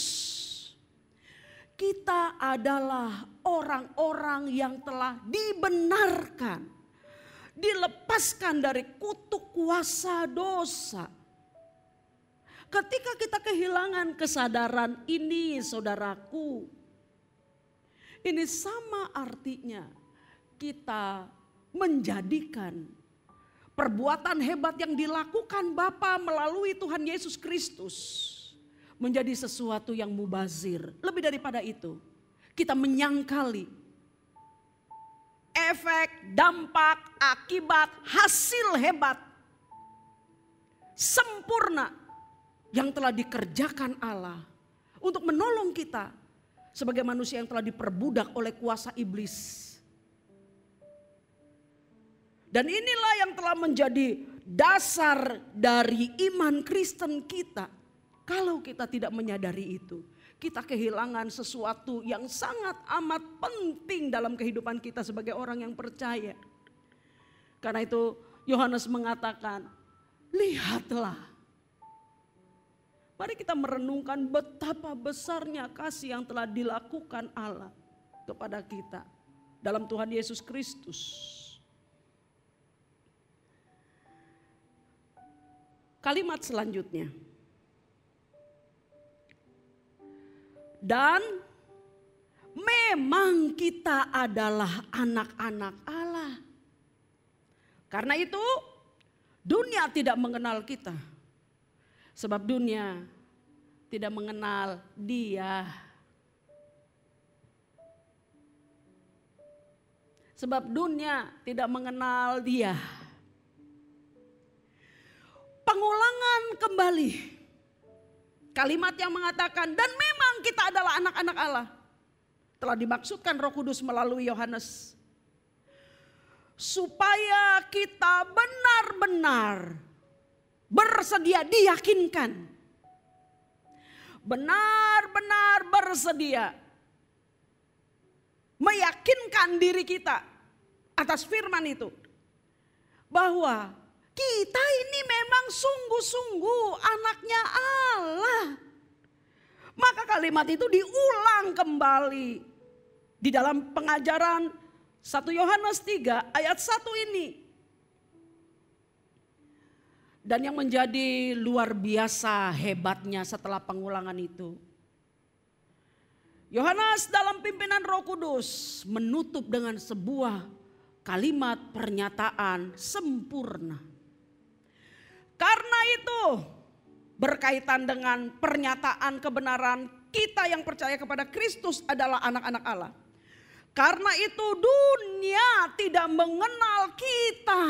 kita adalah orang-orang yang telah dibenarkan, dilepaskan dari kutuk kuasa dosa. Ketika kita kehilangan kesadaran ini, saudaraku, ini sama artinya kita menjadikan perbuatan hebat yang dilakukan Bapa melalui Tuhan Yesus Kristus menjadi sesuatu yang mubazir. Lebih daripada itu, kita menyangkali efek, dampak, akibat, hasil hebat, sempurna yang telah dikerjakan Allah untuk menolong kita sebagai manusia yang telah diperbudak oleh kuasa iblis. Dan inilah yang telah menjadi dasar dari iman Kristen kita. Kalau kita tidak menyadari itu, kita kehilangan sesuatu yang sangat amat penting dalam kehidupan kita sebagai orang yang percaya. Karena itu Yohanes mengatakan, lihatlah. Mari kita merenungkan betapa besarnya kasih yang telah dilakukan Allah kepada kita dalam Tuhan Yesus Kristus. Kalimat selanjutnya. Dan memang kita adalah anak-anak Allah. Karena itu dunia tidak mengenal kita. Sebab dunia tidak mengenal Dia. Sebab dunia tidak mengenal Dia. Pengulangan kembali kalimat yang mengatakan dan memang kita adalah anak-anak Allah telah dimaksudkan Roh Kudus melalui Yohanes supaya kita benar-benar bersedia diyakinkan, benar-benar bersedia meyakinkan diri kita atas firman itu bahwa kita ini memang sungguh-sungguh anaknya Allah. Maka kalimat itu diulang kembali di dalam pengajaran 1 Yohanes 3 ayat 1 ini. Dan yang menjadi luar biasa hebatnya setelah pengulangan itu. Yohanes dalam pimpinan Roh Kudus menutup dengan sebuah kalimat pernyataan sempurna. Karena itu berkaitan dengan pernyataan kebenaran kita yang percaya kepada Kristus adalah anak-anak Allah. Karena itu dunia tidak mengenal kita.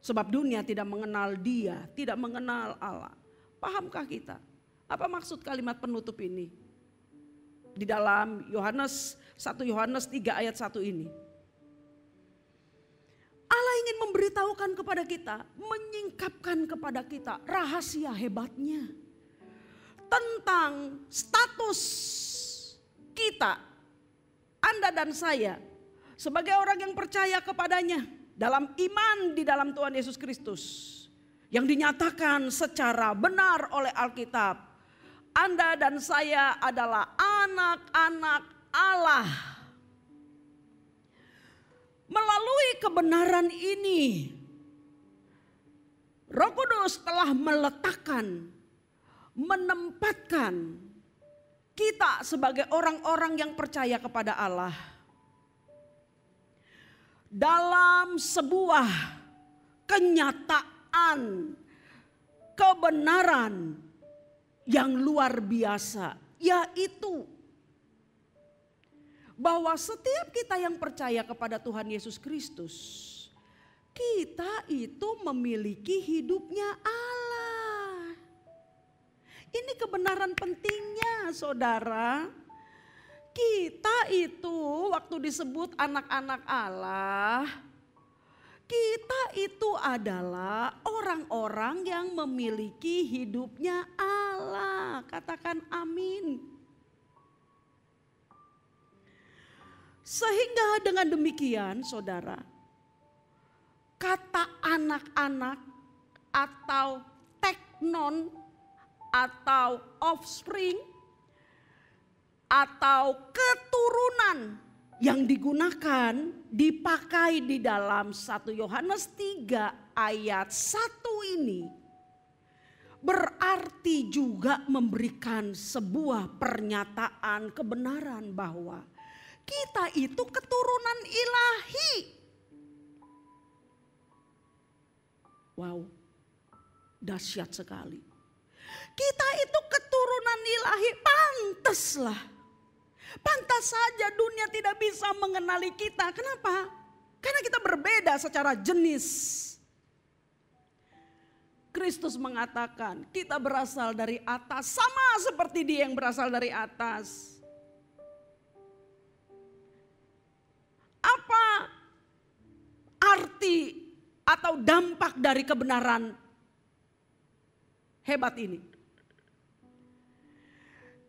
Sebab dunia tidak mengenal Dia, tidak mengenal Allah. Pahamkah kita? Apa maksud kalimat penutup ini? Di dalam 1 Yohanes 3 ayat 1 ini. Allah ingin memberitahukan kepada kita, menyingkapkan kepada kita rahasia hebatnya tentang status kita, Anda dan saya sebagai orang yang percaya kepadanya dalam iman di dalam Tuhan Yesus Kristus yang dinyatakan secara benar oleh Alkitab. Anda dan saya adalah anak-anak Allah. Melalui kebenaran ini, Roh Kudus telah meletakkan, menempatkan kita sebagai orang-orang yang percaya kepada Allah dalam sebuah kenyataan kebenaran yang luar biasa, yaitu bahwa setiap kita yang percaya kepada Tuhan Yesus Kristus, kita itu memiliki hidupnya Allah. Ini kebenaran pentingnya, saudara. Kita itu waktu disebut anak-anak Allah, kita itu adalah orang-orang yang memiliki hidupnya Allah. Katakan amin. Sehingga dengan demikian saudara, kata anak-anak atau teknon atau offspring atau keturunan yang digunakan dipakai di dalam 1 Yohanes 3 ayat 1 ini berarti juga memberikan sebuah pernyataan kebenaran bahwa kita itu keturunan ilahi. Wow, dahsyat sekali. Kita itu keturunan ilahi, pantas saja dunia tidak bisa mengenali kita. Kenapa? Karena kita berbeda secara jenis. Kristus mengatakan kita berasal dari atas, sama seperti Dia yang berasal dari atas. Apa arti atau dampak dari kebenaran hebat ini?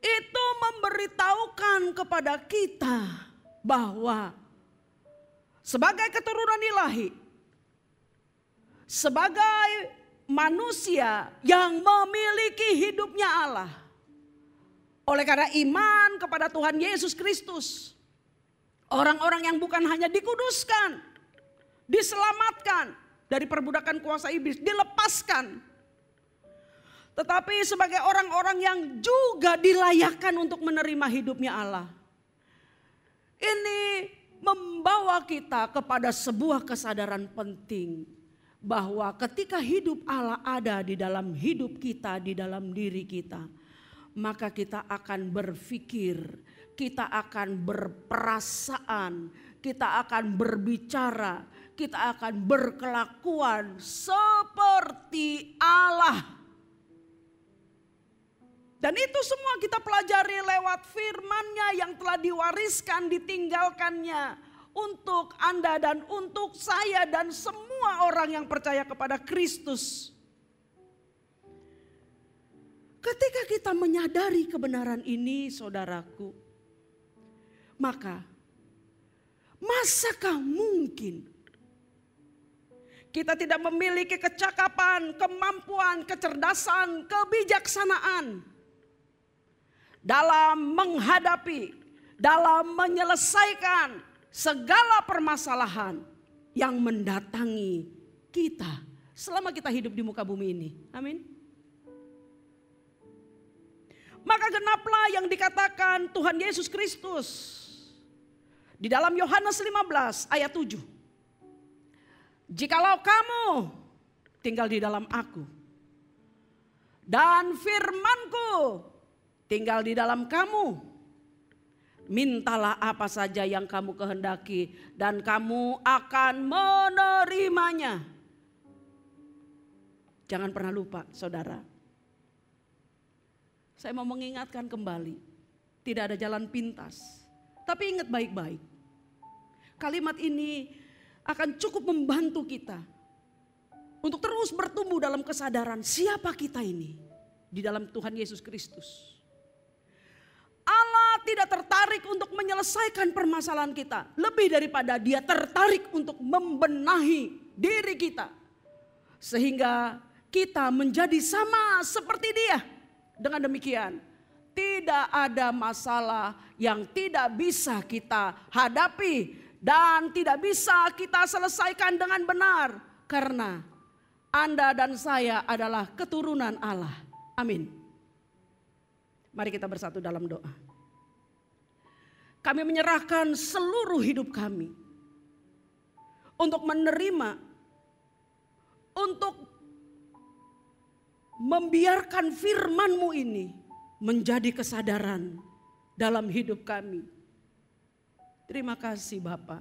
Itu memberitahukan kepada kita bahwa sebagai keturunan ilahi, sebagai manusia yang memiliki hidupnya Allah, oleh karena iman kepada Tuhan Yesus Kristus, orang-orang yang bukan hanya dikuduskan, diselamatkan dari perbudakan kuasa iblis, dilepaskan, tetapi sebagai orang-orang yang juga dilayakkan untuk menerima hidupnya Allah. Ini membawa kita kepada sebuah kesadaran penting bahwa ketika hidup Allah ada di dalam hidup kita, di dalam diri kita, maka kita akan berpikir, kita akan berperasaan, kita akan berbicara, kita akan berkelakuan seperti Allah. Dan itu semua kita pelajari lewat firman-Nya yang telah diwariskan, ditinggalkannya untuk Anda dan untuk saya dan semua orang yang percaya kepada Kristus. Ketika kita menyadari kebenaran ini, saudaraku, maka masakah mungkin kita tidak memiliki kecakapan, kemampuan, kecerdasan, kebijaksanaan dalam menghadapi, dalam menyelesaikan segala permasalahan yang mendatangi kita selama kita hidup di muka bumi ini. Amin. Maka genaplah yang dikatakan Tuhan Yesus Kristus di dalam Yohanes 15 ayat 7. Jikalau kamu tinggal di dalam aku dan firman-Ku tinggal di dalam kamu, mintalah apa saja yang kamu kehendaki dan kamu akan menerimanya. Jangan pernah lupa saudara. Saya mau mengingatkan kembali, tidak ada jalan pintas. Tapi ingat baik-baik, kalimat ini akan cukup membantu kita untuk terus bertumbuh dalam kesadaran siapa kita ini di dalam Tuhan Yesus Kristus. Allah tidak tertarik untuk menyelesaikan permasalahan kita, lebih daripada Dia tertarik untuk membenahi diri kita sehingga kita menjadi sama seperti Dia. Dengan demikian, tidak ada masalah yang tidak bisa kita hadapi dan tidak bisa kita selesaikan dengan benar, karena Anda dan saya adalah keturunan Allah. Amin. Mari kita bersatu dalam doa. Kami menyerahkan seluruh hidup kami untuk menerima, untuk membiarkan firman-Mu ini menjadi kesadaran dalam hidup kami. Terima kasih Bapa.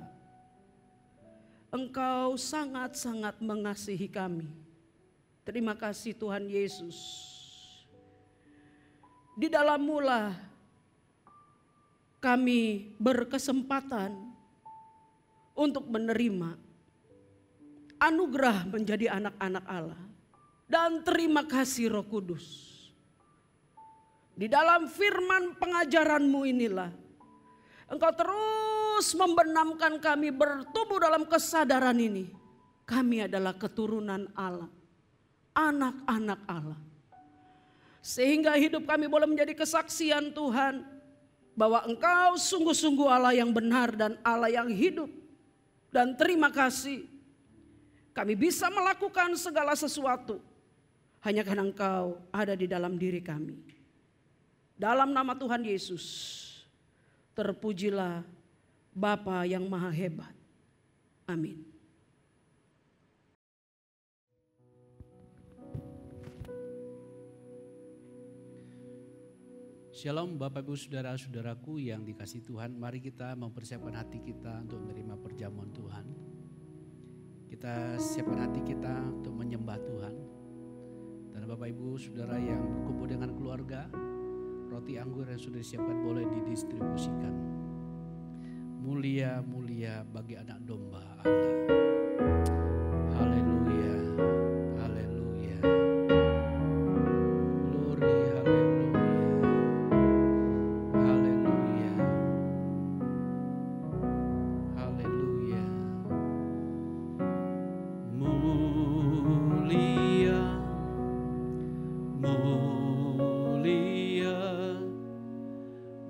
Engkau sangat-sangat mengasihi kami. Terima kasih Tuhan Yesus. Di dalam-Mu lah kami berkesempatan untuk menerima anugerah menjadi anak-anak Allah. Dan terima kasih Roh Kudus. Di dalam firman pengajaran-Mu inilah Engkau terus membenamkan kami bertumbuh dalam kesadaran ini. Kami adalah keturunan Allah, anak-anak Allah. Sehingga hidup kami boleh menjadi kesaksian Tuhan bahwa Engkau sungguh-sungguh Allah yang benar dan Allah yang hidup. Dan terima kasih kami bisa melakukan segala sesuatu hanya karena Engkau ada di dalam diri kami. Dalam nama Tuhan Yesus, terpujilah Bapa yang maha hebat. Amin. Shalom Bapak Ibu Saudara-saudaraku yang dikasihi Tuhan. Mari kita mempersiapkan hati kita untuk menerima perjamuan Tuhan. Kita siapkan hati kita untuk menyembah Tuhan. Dan Bapak Ibu Saudara yang berkumpul dengan keluarga, roti anggur yang sudah disiapkan boleh didistribusikan. Mulia-mulia bagi anak domba Allah. Haleluya, haleluya. Glory, haleluya. Haleluya. Haleluya. Mulia, mulia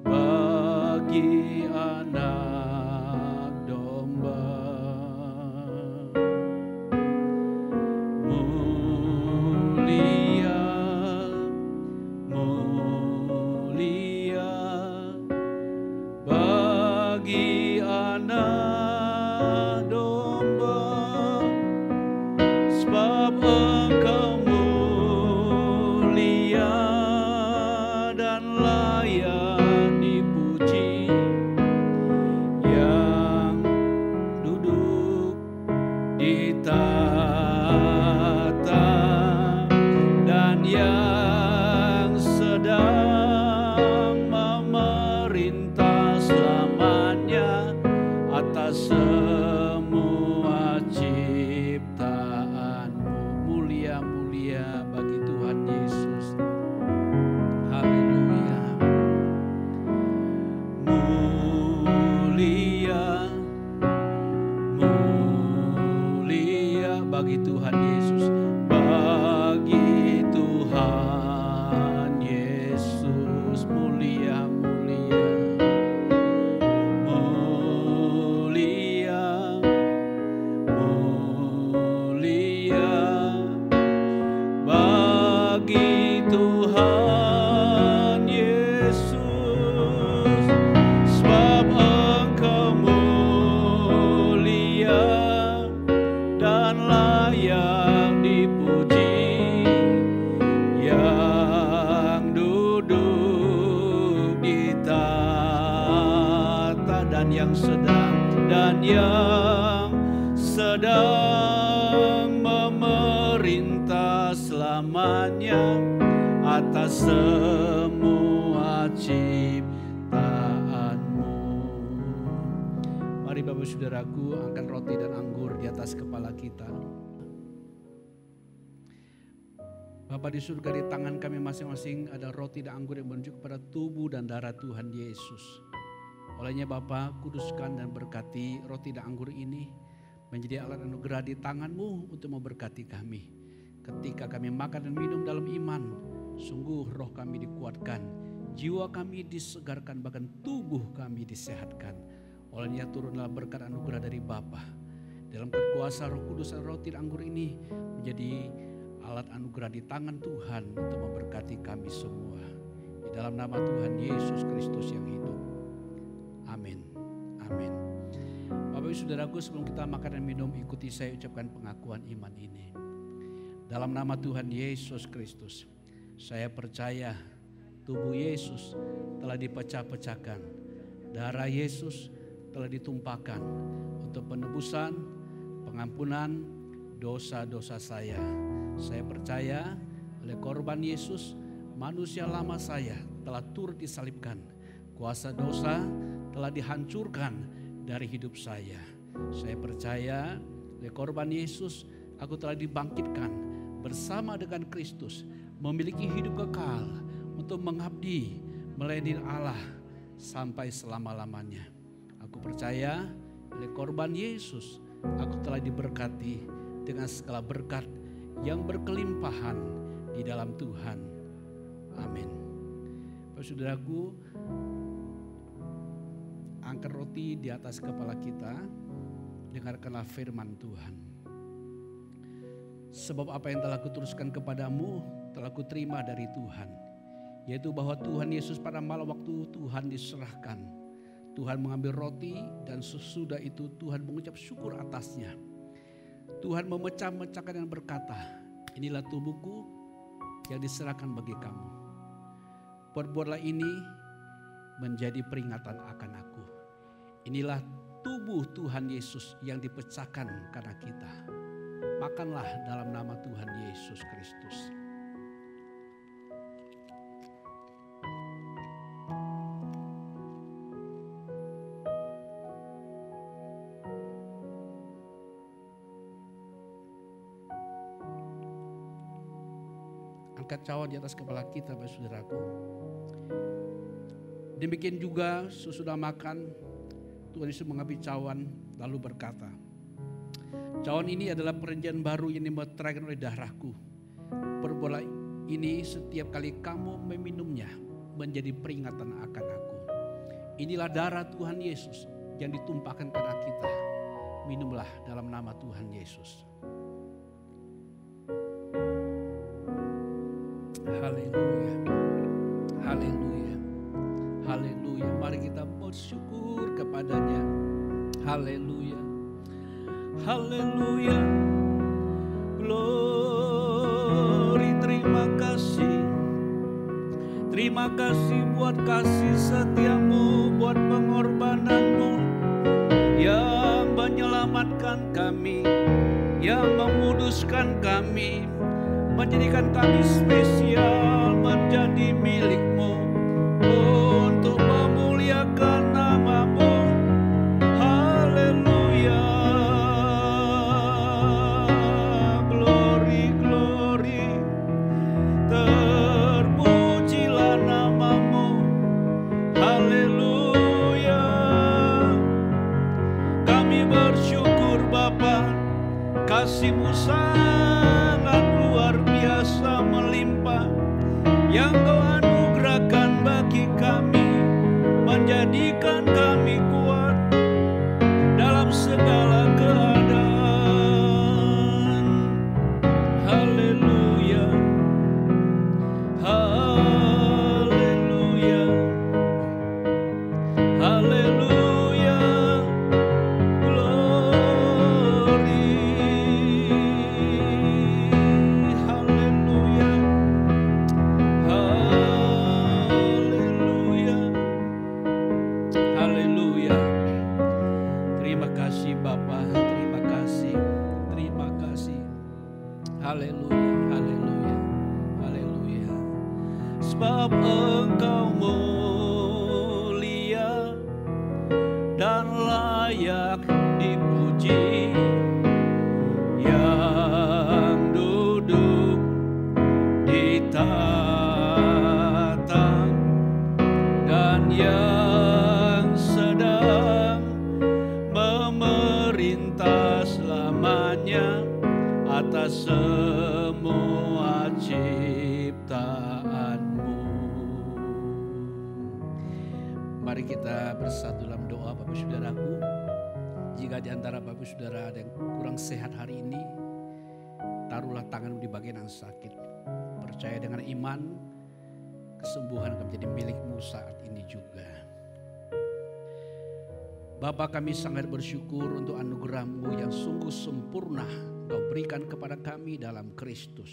bagi anak domba. Mulia, mulia bagi anak domba, sebab Engkau mulia dan layak dipuji, yang duduk di tahta dan yang sedang memerintah selamanya atas semua ciptaan-Mu. Mulia-mulia bagi Tuhan Yesus. Haleluya. Mulia, mulia bagi Tuhan Yesus. Bagi Tuhan Yesus. Mulia, mulia. Mulia, mulia bagi Tuhan Yesus. yang dipuji, yang duduk di tahta dan yang sedang memerintah selamanya atas semua ciptaanmu. Mari Bapak Saudaraku, angkat roti dan anggur di atas kepala kita. Bapa di surga, di tangan kami masing-masing ada roti dan anggur yang menunjuk kepada tubuh dan darah Tuhan Yesus. Olehnya Bapa, kuduskan dan berkati roti dan anggur ini menjadi alat anugerah di tangan-Mu untuk memberkati kami. Ketika kami makan dan minum dalam iman, sungguh roh kami dikuatkan, jiwa kami disegarkan, bahkan tubuh kami disehatkan. Olehnya turunlah berkat anugerah dari Bapa. Dalam kuasa Roh Kudus dan roti dan anggur ini menjadi alat anugerah di tangan Tuhan untuk memberkati kami semua. Di dalam nama Tuhan Yesus Kristus yang hidup. Amin. Amin. Bapak Ibu Saudaraku, sebelum kita makan dan minum, ikuti saya ucapkan pengakuan iman ini. Dalam nama Tuhan Yesus Kristus, saya percaya tubuh Yesus telah dipecah-pecahkan. Darah Yesus telah ditumpahkan untuk penebusan, pengampunan dosa-dosa saya. Saya percaya oleh korban Yesus, manusia lama saya telah turut disalibkan. Kuasa dosa telah dihancurkan dari hidup saya. Saya percaya oleh korban Yesus, aku telah dibangkitkan bersama dengan Kristus, memiliki hidup kekal untuk mengabdi, melayani Allah sampai selama-lamanya. Aku percaya oleh korban Yesus, aku telah diberkati dengan segala berkat yang berkelimpahan di dalam Tuhan. Amin. Saudaraku, angkat roti di atas kepala kita, dengarkanlah firman Tuhan. Sebab apa yang telah kuteruskan kepadamu telah kuterima dari Tuhan, yaitu bahwa Tuhan Yesus pada malam waktu Tuhan diserahkan, Tuhan mengambil roti dan sesudah itu Tuhan mengucap syukur atasnya. Tuhan memecah-mecahkan dan berkata, inilah tubuhku yang diserahkan bagi kamu. Perbuatlah ini menjadi peringatan akan aku. Inilah tubuh Tuhan Yesus yang dipecahkan karena kita. Makanlah dalam nama Tuhan Yesus Kristus. Angkat cawan di atas kepala kita, Bapak Saudaraku. Demikian juga sesudah makan, Tuhan Yesus mengambil cawan lalu berkata, cawan ini adalah perjanjian baru yang dimeteraikan oleh darahku. Perbuatlah ini setiap kali kamu meminumnya menjadi peringatan akan aku. Inilah darah Tuhan Yesus yang ditumpahkan karena kita. Minumlah dalam nama Tuhan Yesus. Haleluya. Haleluya. Haleluya. Mari kita bersyukur kepadanya. Haleluya. Haleluya. Glory, terima kasih. Terima kasih buat kasih setiamu, buat pengorbananmu yang menyelamatkan kami, yang memuduskan kami, menjadikan kami spesial, menjadi milik-Mu untuk memuliakan nama-Mu. Haleluya. Glory, glory. Terpujilah nama-Mu. Haleluya. Kami bersyukur Bapa, kasih-Mu sangat luar biasa melimpah yang Kau anugerahkan bagi kami, menjadikan kami kuat dalam segala keadaan. Haleluya. Haleluya. Haleluya. Glory. Haleluya, haleluya, haleluya. Sebab Engkau mulia dan layak dipuji, yang duduk di tahta dan yang sedang memerintah selamanya atas semua ciptaanmu. Mari kita bersatu dalam doa, Bapak Saudaraku. Jika di antara Bapak Saudara ada yang kurang sehat hari ini, taruhlah tanganmu di bagian yang sakit. Percaya dengan iman, kesembuhan akan menjadi milikmu saat ini juga. Bapa, kami sangat bersyukur untuk anugerah-Mu yang sungguh sempurna Kau berikan kepada kami dalam Kristus.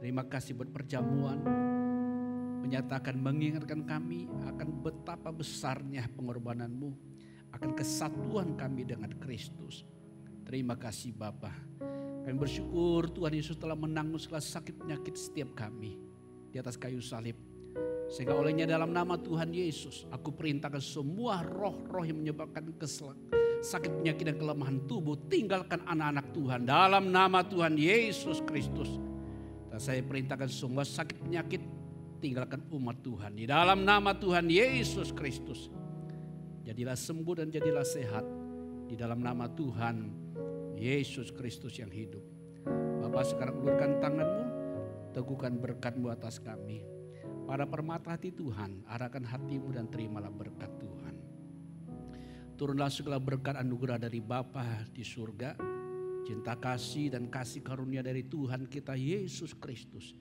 Terima kasih buat perjamuan, menyatakan, mengingatkan kami akan betapa besarnya pengorbanan-Mu, akan kesatuan kami dengan Kristus. Terima kasih Bapa. Kami bersyukur Tuhan Yesus telah menanggung segala sakit penyakit setiap kami di atas kayu salib. Sehingga olehnya dalam nama Tuhan Yesus, aku perintahkan semua roh-roh yang menyebabkan sakit penyakit dan kelemahan tubuh, tinggalkan anak-anak Tuhan dalam nama Tuhan Yesus Kristus. Dan saya perintahkan semua sakit penyakit, tinggalkan umat Tuhan di dalam nama Tuhan Yesus Kristus. Jadilah sembuh dan jadilah sehat di dalam nama Tuhan Yesus Kristus yang hidup. Bapak, sekarang ulurkan tanganmu, teguhkan berkat-Mu atas kami. Pada permata hati Tuhan, arahkan hatimu dan terimalah berkat Tuhan. Turunlah segala berkat anugerah dari Bapa di surga, cinta kasih dan kasih karunia dari Tuhan kita Yesus Kristus,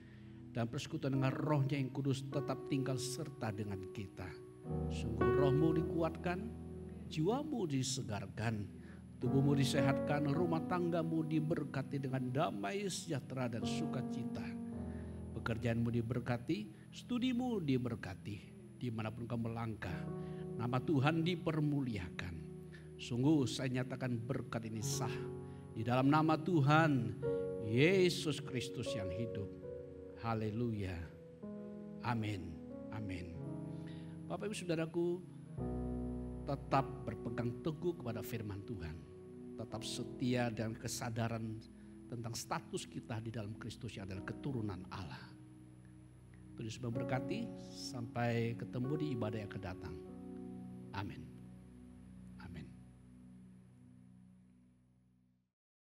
dan persekutuan dengan Roh-Nya yang kudus tetap tinggal serta dengan kita. Sungguh rohmu dikuatkan, jiwamu disegarkan, tubuhmu disehatkan, rumah tanggamu diberkati dengan damai, sejahtera dan sukacita. Pekerjaanmu diberkati, studimu diberkati, dimanapun kamu melangkah, nama Tuhan dipermuliakan. Sungguh saya nyatakan berkat ini sah di dalam nama Tuhan Yesus Kristus yang hidup. Haleluya. Amin. Amin. Bapak Ibu Saudaraku, tetap berpegang teguh kepada firman Tuhan. Tetap setia dan kesadaran tentang status kita di dalam Kristus yang adalah keturunan Allah. Tuhan Yesus memberkati, sampai ketemu di ibadah yang akan datang. Amin.